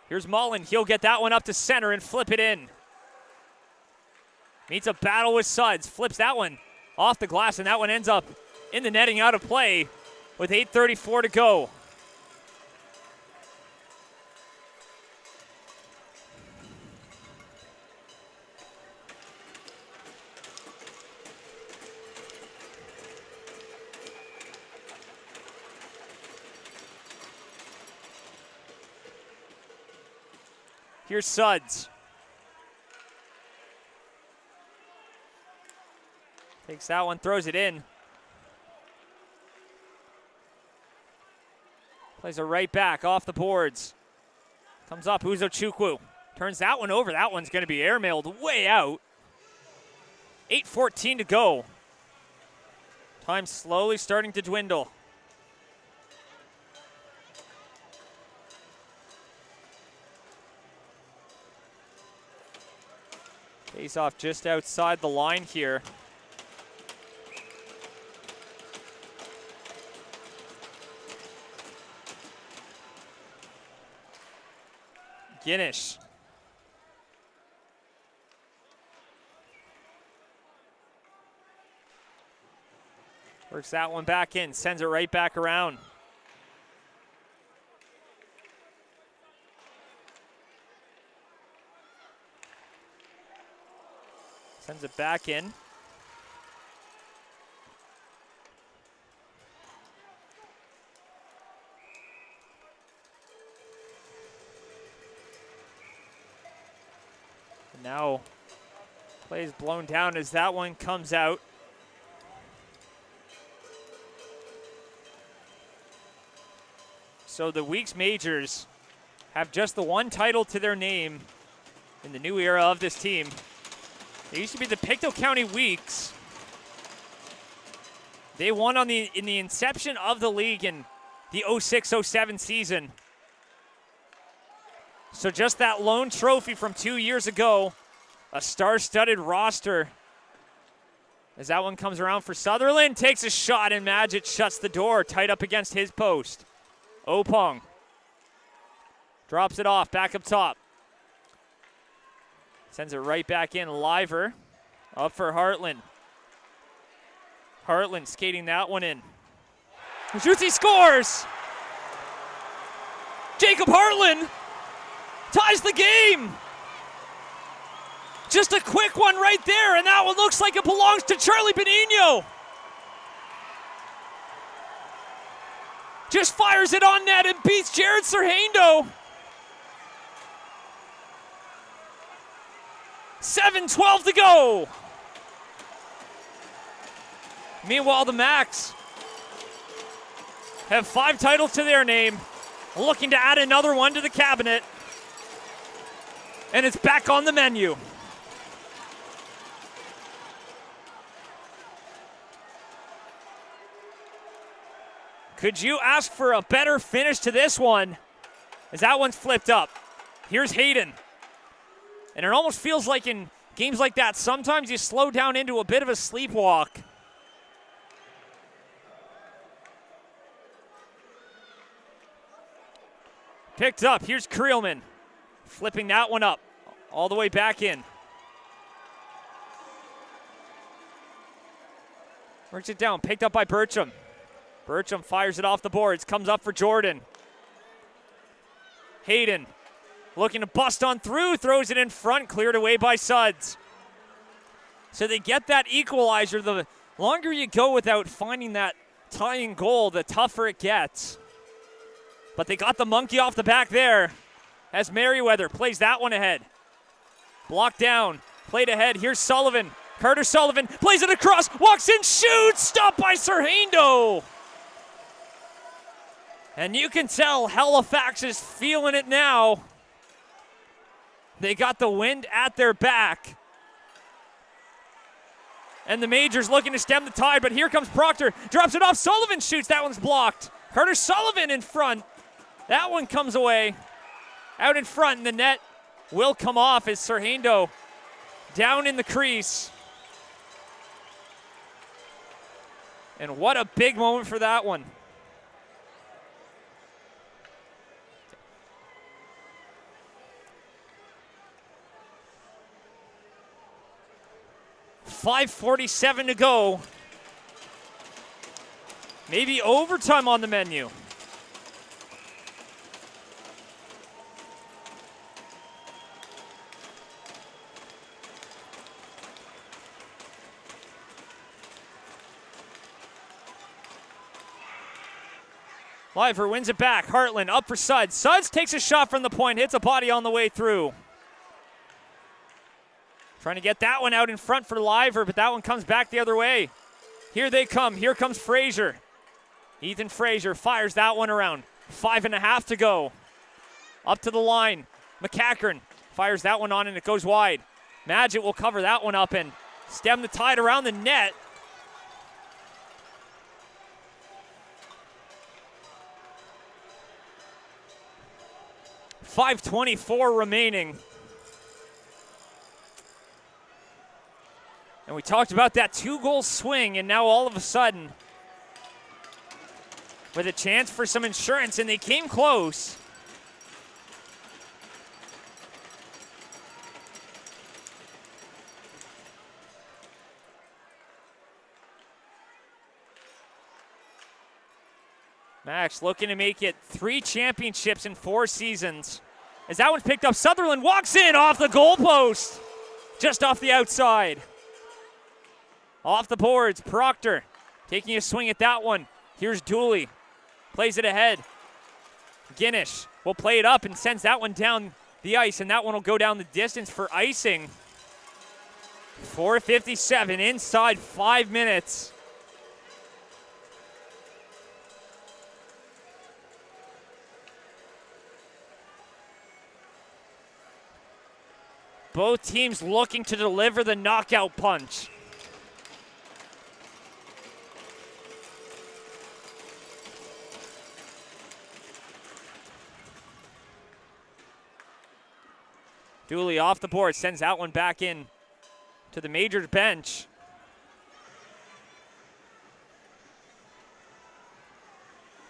Here's Mullen. He'll get that one up to center and flip it in. Meets a battle with Suds. Flips that one off the glass, and that one ends up in the netting, out of play with 8:34 to go. Here's Suds. Takes that one, throws it in. Plays it right back off the boards. Comes up, Uzo Chukwu. Turns that one over. That one's going to be airmailed way out. 8:14 to go. Time slowly starting to dwindle. Face off just outside the line here. Guinness. Works that one back in, sends it right back around. Sends it back in. And now play is blown down as that one comes out. So the Weeks Majors have just the one title to their name in the new era of this team. They used to be the Pictou County Weeks. They won in the inception of the league in the 06-07 season. So just that lone trophy from 2 years ago, a star-studded roster. As that one comes around for Sutherland, takes a shot and Magic shuts the door, tight up against his post. Opong drops it off, back up top. Sends it right back in. Liver up for Heartland. Heartland skating that one in. He shoots, he scores! Jacob Heartland ties the game! Just a quick one right there, and that one looks like it belongs to Charlie Benigno. Just fires it on net and beats Jared Serhando. 7:12 to go. Meanwhile, the Macs have 5 titles to their name, looking to add another one to the cabinet. And it's back on the menu. Could you ask for a better finish to this one? As that one's flipped up. Here's Hayden. And it almost feels like in games like that, sometimes you slow down into a bit of a sleepwalk. Picked up. Here's Creelman. Flipping that one up. All the way back in. Works it down. Picked up by Bertram. Bertram fires it off the boards. Comes up for Jordan. Hayden looking to bust on through. Throws it in front. Cleared away by Suds. So they get that equalizer. The longer you go without finding that tying goal, the tougher it gets. But they got the monkey off the back there as Merriweather plays that one ahead. Blocked down. Played ahead. Here's Sullivan. Carter Sullivan plays it across. Walks in. Shoots. Stopped by Serhando. And you can tell Halifax is feeling it now. They got the wind at their back. And the Majors looking to stem the tide, but here comes Proctor. Drops it off. Sullivan shoots. That one's blocked. Carter Sullivan in front. That one comes away. Out in front, and the net will come off as Serhando down in the crease. And what a big moment for that one. .547 to go. Maybe overtime on the menu. Liver wins it back. Heartland up for Suds. Suds takes a shot from the point, hits a body on the way through. Trying to get that one out in front for Liver, but that one comes back the other way. Here they come. Here comes Frazier. Ethan Frazier fires that one around. 5.5 to go. Up to the line. McCackern fires that one on and it goes wide. Magic will cover that one up and stem the tide around the net. .524 remaining. And we talked about that 2-goal swing, and now all of a sudden, with a chance for some insurance, and they came close. Max looking to make it 3 championships in 4 seasons. As that one's picked up, Sutherland walks in off the goalpost. Just off the outside. Off the boards, Proctor taking a swing at that one. Here's Dooley. Plays it ahead. Guinness will play it up and sends that one down the ice, and that one will go down the distance for icing. 4:57 inside 5 minutes. Both teams looking to deliver the knockout punch. Dooley off the board, sends that one back in to the Majors bench.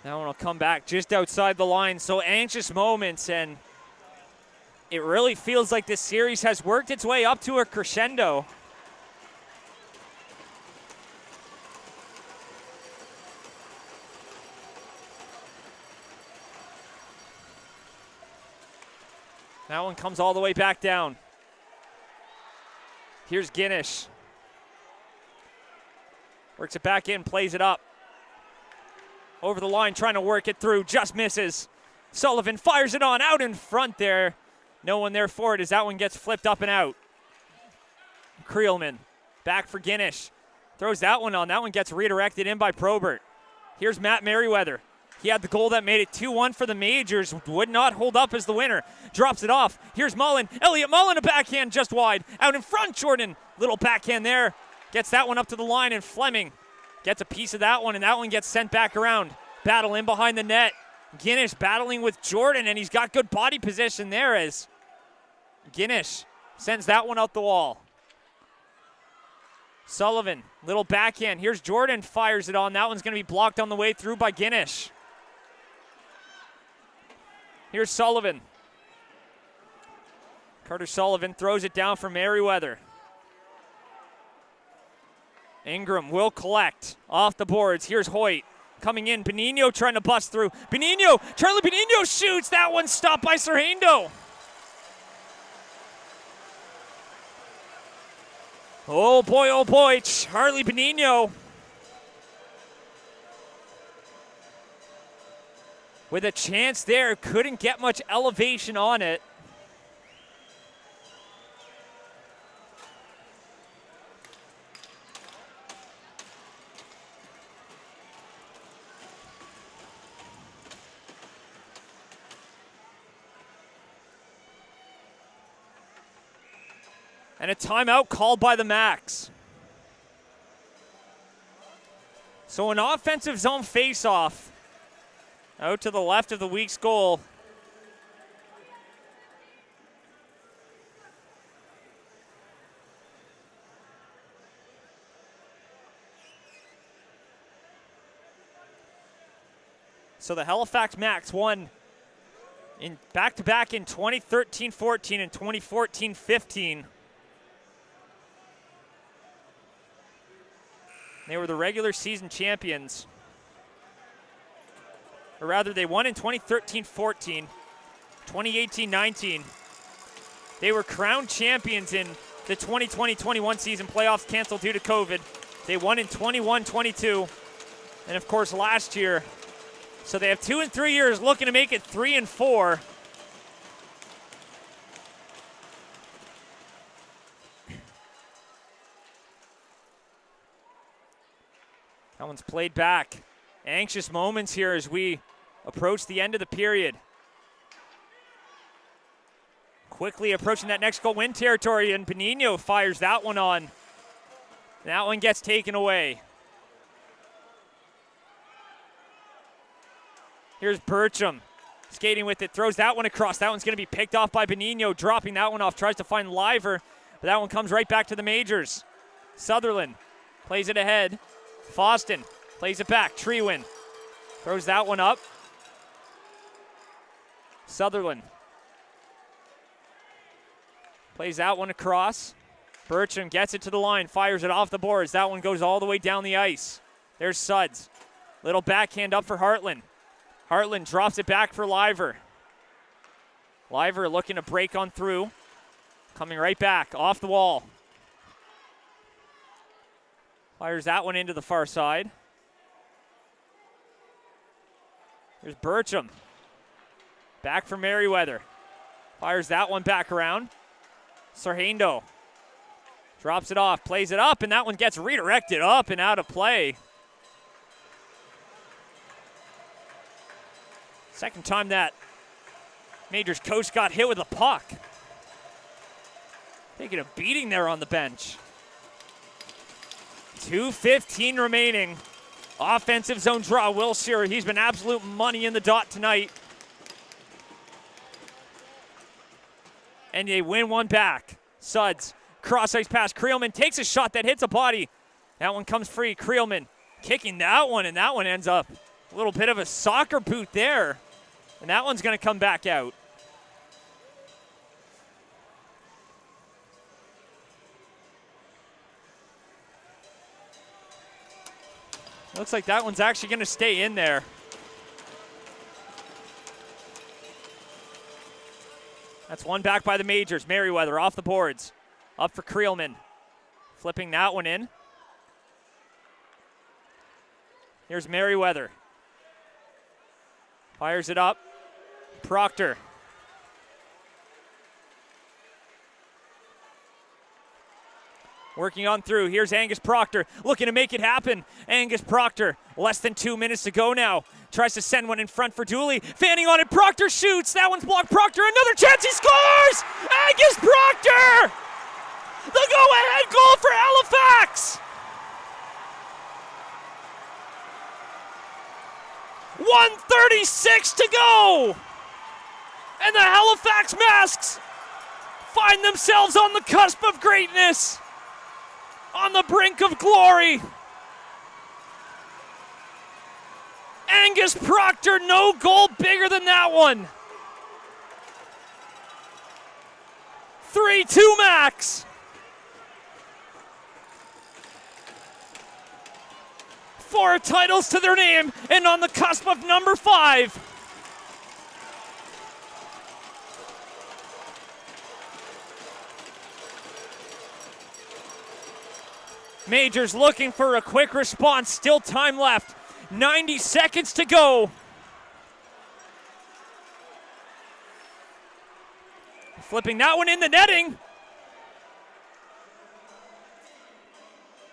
That one will come back just outside the line. So anxious moments, and it really feels like this series has worked its way up to a crescendo. That one comes all the way back down. Here's Guinness. Works it back in, plays it up. Over the line, trying to work it through, just misses. Sullivan fires it on, out in front there. No one there for it as that one gets flipped up and out. Creelman back for Guinness. Throws that one on. That one gets redirected in by Probert. Here's Matt Merriweather. He had the goal that made it 2-1 for the Majors. Would not hold up as the winner. Drops it off. Here's Mullen. Elliot Mullen, a backhand just wide. Out in front, Jordan. Little backhand there. Gets that one up to the line, and Fleming gets a piece of that one, and that one gets sent back around. Battle in behind the net. Guinness battling with Jordan, and he's got good body position there as Guinness sends that one out the wall. Sullivan, little backhand. Here's Jordan, fires it on. That one's going to be blocked on the way through by Guinness. Here's Sullivan. Carter Sullivan throws it down for Merriweather. Ingram will collect off the boards. Here's Hoyt coming in. Benigno trying to bust through. Charlie Benigno shoots. That one stopped by Serhando. Oh boy, Charlie Benigno with a chance there. Couldn't get much elevation on it. And a timeout called by the Max. So an offensive zone faceoff out to the left of the Weeks goal. So the Halifax Max won in back-to-back in 2013-14 and 2014-15. They were the regular season champions. Or rather, they won in 2013-14, 2018-19. They were crowned champions in the 2020-21 season. Playoffs canceled due to COVID. They won in 21-22, and of course last year. So they have 2 and 3 years looking to make it 3 and 4. That one's played back. Anxious moments here as we approach the end of the period. Quickly approaching that next goal win territory, and Benigno fires that one on. That one gets taken away. Here's Bertram skating with it, throws that one across. That one's going to be picked off by Benigno, dropping that one off, tries to find Liver, but that one comes right back to the Majors. Sutherland plays it ahead. Foston plays it back. Treewin throws that one up. Sutherland plays that one across. Bertram gets it to the line, fires it off the boards. That one goes all the way down the ice. There's Suds. Little backhand up for Heartland. Hartland drops it back for Liver. Liver looking to break on through. Coming right back, off the wall. Fires that one into the far side. Here's Burcham. Back for Merriweather. Fires that one back around. Sarhando drops it off, plays it up, and that one gets redirected up and out of play. Second time that Majors coach got hit with a puck. Taking a beating there on the bench. 2:15 remaining. Offensive zone draw. Will Shearer, he's been absolute money in the dot tonight. And they win one back. Suds, cross-ice pass. Creelman takes a shot that hits a body. That one comes free. Creelman kicking that one, and that one ends up a little bit of a soccer boot there. And that one's going to come back out. Looks like that one's actually going to stay in there. That's one back by the Majors. Merriweather off the boards. Up for Creelman. Flipping that one in. Here's Merriweather. Fires it up. Proctor. Working on through. Here's Angus Proctor looking to make it happen. Angus Proctor, less than 2 minutes to go now. Tries to send one in front for Dooley. Fanning on it. Proctor shoots. That one's blocked. Proctor, another chance. He scores! Angus Proctor! The go-ahead goal for Halifax! 1:36 to go! And the Halifax Masks find themselves on the cusp of greatness. On the brink of glory. Angus Proctor, no goal bigger than that one. 3-2 Max. 4 titles to their name and on the cusp of number 5. Majors looking for a quick response. Still time left. 90 seconds to go. Flipping that one in the netting.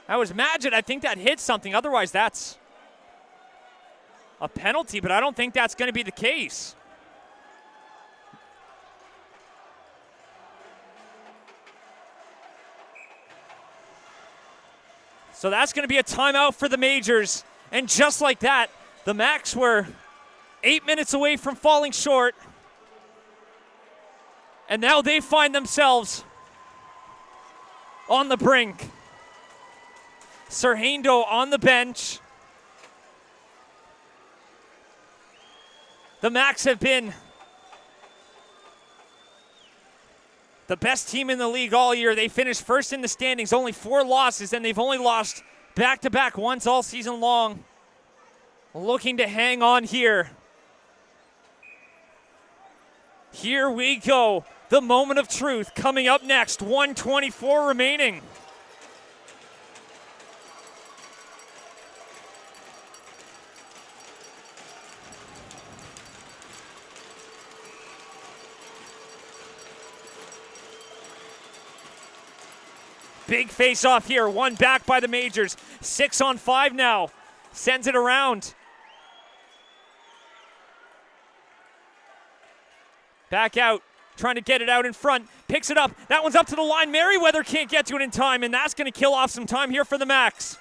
That was Magid. I think that hit something. Otherwise, that's a penalty, but I don't think that's going to be the case. So that's going to be a timeout for the Majors. And just like that, the Max were 8 minutes away from falling short. And now they find themselves on the brink. Sarhando on the bench. The Max have been the best team in the league all year. They finished first in the standings, only 4 losses, and they've only lost back-to-back once all season long. Looking to hang on here. Here we go. The moment of truth coming up next. 1:24 remaining. Big face-off here. One back by the Majors. 6-on-5 now. Sends it around. Back out. Trying to get it out in front. Picks it up. That one's up to the line. Merriweather can't get to it in time, and that's going to kill off some time here for the Max.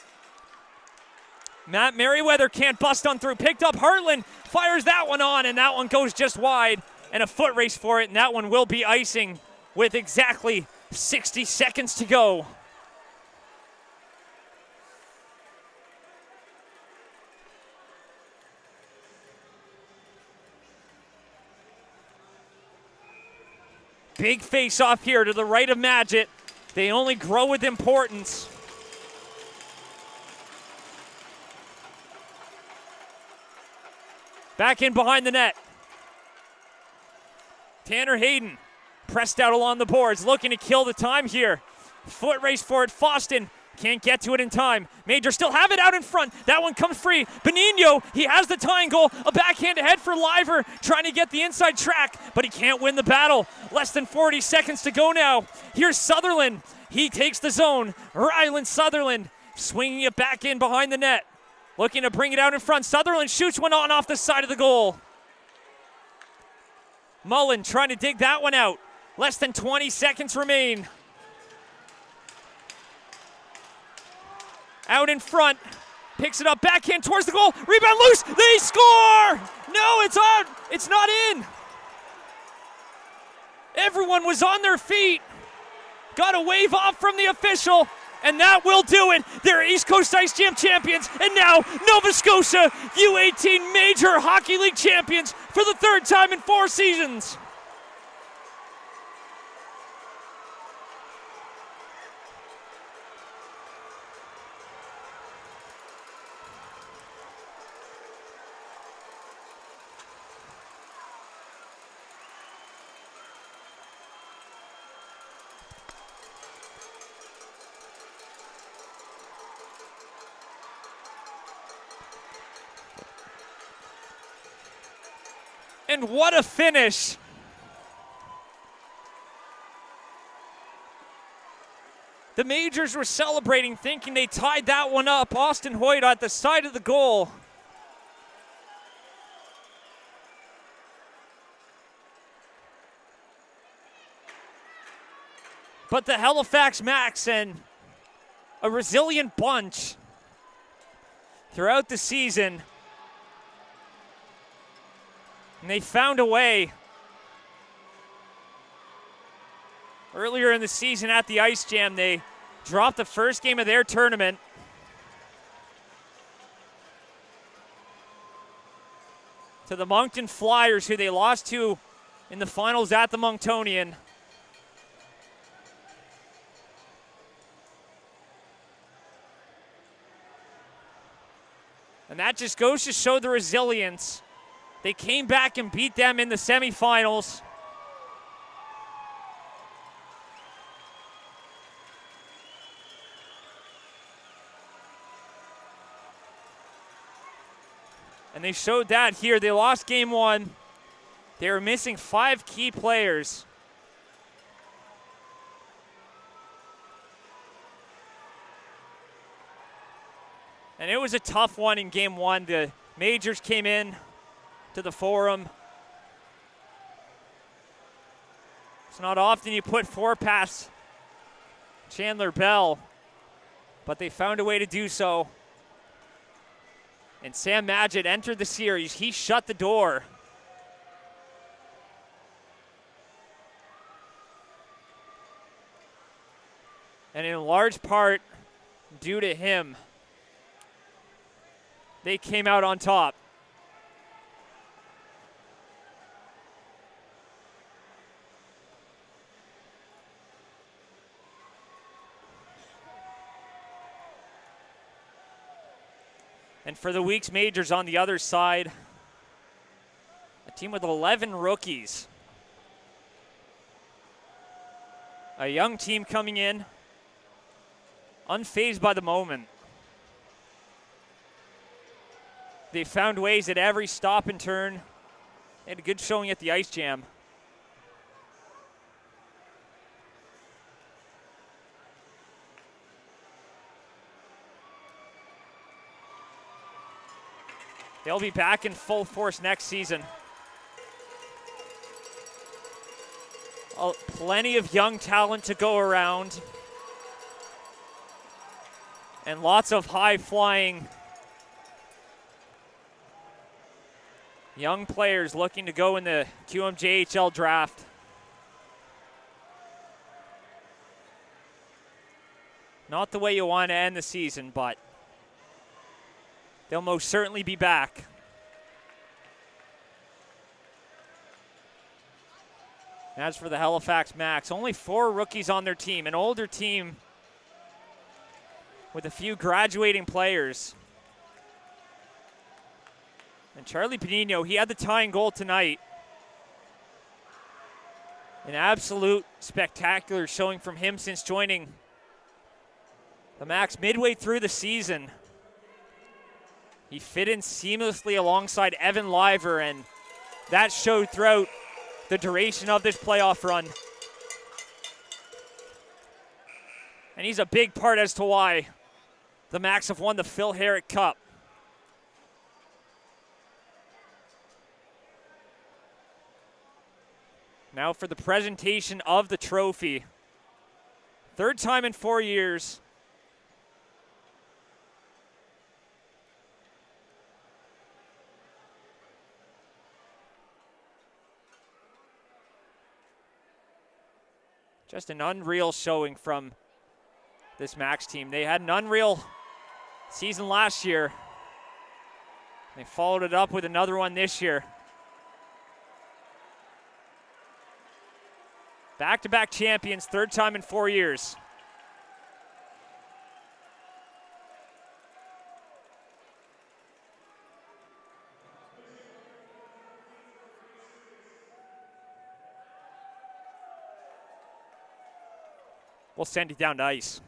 Matt Merriweather can't bust on through. Picked up. Hartland fires that one on, and that one goes just wide. And a foot race for it, and that one will be icing with exactly 60 seconds to go. Big face-off here to the right of Magid. They only grow with importance. Back in behind the net. Tanner Hayden pressed out along the boards, looking to kill the time here. Foot race for it. Foston can't get to it in time. Major still have it out in front. That one comes free. Benigno, he has the tying goal. A backhand ahead for Liver, trying to get the inside track, but he can't win the battle. Less than 40 seconds to go now. Here's Sutherland. He takes the zone. Ryland Sutherland swinging it back in behind the net. Looking to bring it out in front. Sutherland shoots one on off the side of the goal. Mullen trying to dig that one out. Less than 20 seconds remain. Out in front, picks it up, backhand towards the goal, rebound loose, they score! No, it's out, it's not in. Everyone was on their feet, got a wave off from the official, and that will do it. They're East Coast Ice Jam champions, and now Nova Scotia U18 Major Hockey League champions for the third time in 4 seasons. And what a finish. The Majors were celebrating, thinking they tied that one up. Austin Hoyt at the side of the goal. But the Halifax Max, and a resilient bunch throughout the season, and they found a way. Earlier in the season at the Ice Jam, they dropped the first game of their tournament. To the Moncton Flyers, who they lost to in the finals at the Monctonian. And that just goes to show the resilience. They came back and beat them in the semifinals. And they showed that here. They lost game 1. They were missing 5 key players. And it was a tough one in game 1. The Majors came in to the Forum. It's not often you put 4 past Chandler Bell, but they found a way to do so. And Sam Madgett entered the series. He shut the door. And in large part, due to him, they came out on top. And for the week's Majors on the other side, a team with 11 rookies. A young team coming in, unfazed by the moment. They found ways at every stop and turn. They had a good showing at the Ice Jam. They'll be back in full force next season. Plenty of young talent to go around. And lots of high-flying young players looking to go in the QMJHL draft. Not the way you want to end the season, but they'll most certainly be back. As for the Halifax Max, only 4 rookies on their team, an older team with a few graduating players. And And Charlie Panino, he had the tying goal tonight. An absolute spectacular showing from him since joining the Max midway through the season. He fit in seamlessly alongside Evan Liver, and that showed throughout the duration of this playoff run. And he's a big part as to why the Max have won the Phil Herrick Cup. Now for the presentation of the trophy. Third time in 4 years. Just an unreal showing from this Max team. They had an unreal season last year. They followed it up with another one this year. Back-to-back champions, third time in 4 years. We'll send it down to ice.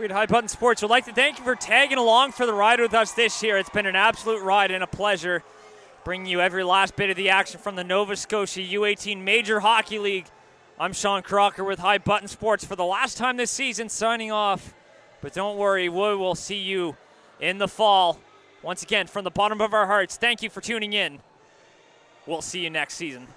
We at High Button Sports would like to thank you for tagging along for the ride with us this year. It's been an absolute ride and a pleasure bringing you every last bit of the action from the Nova Scotia U18 Major Hockey League. I'm Sean Crocker with High Button Sports for the last time this season, signing off. But don't worry, we will see you in the fall. Once again, from the bottom of our hearts, thank you for tuning in. We'll see you next season.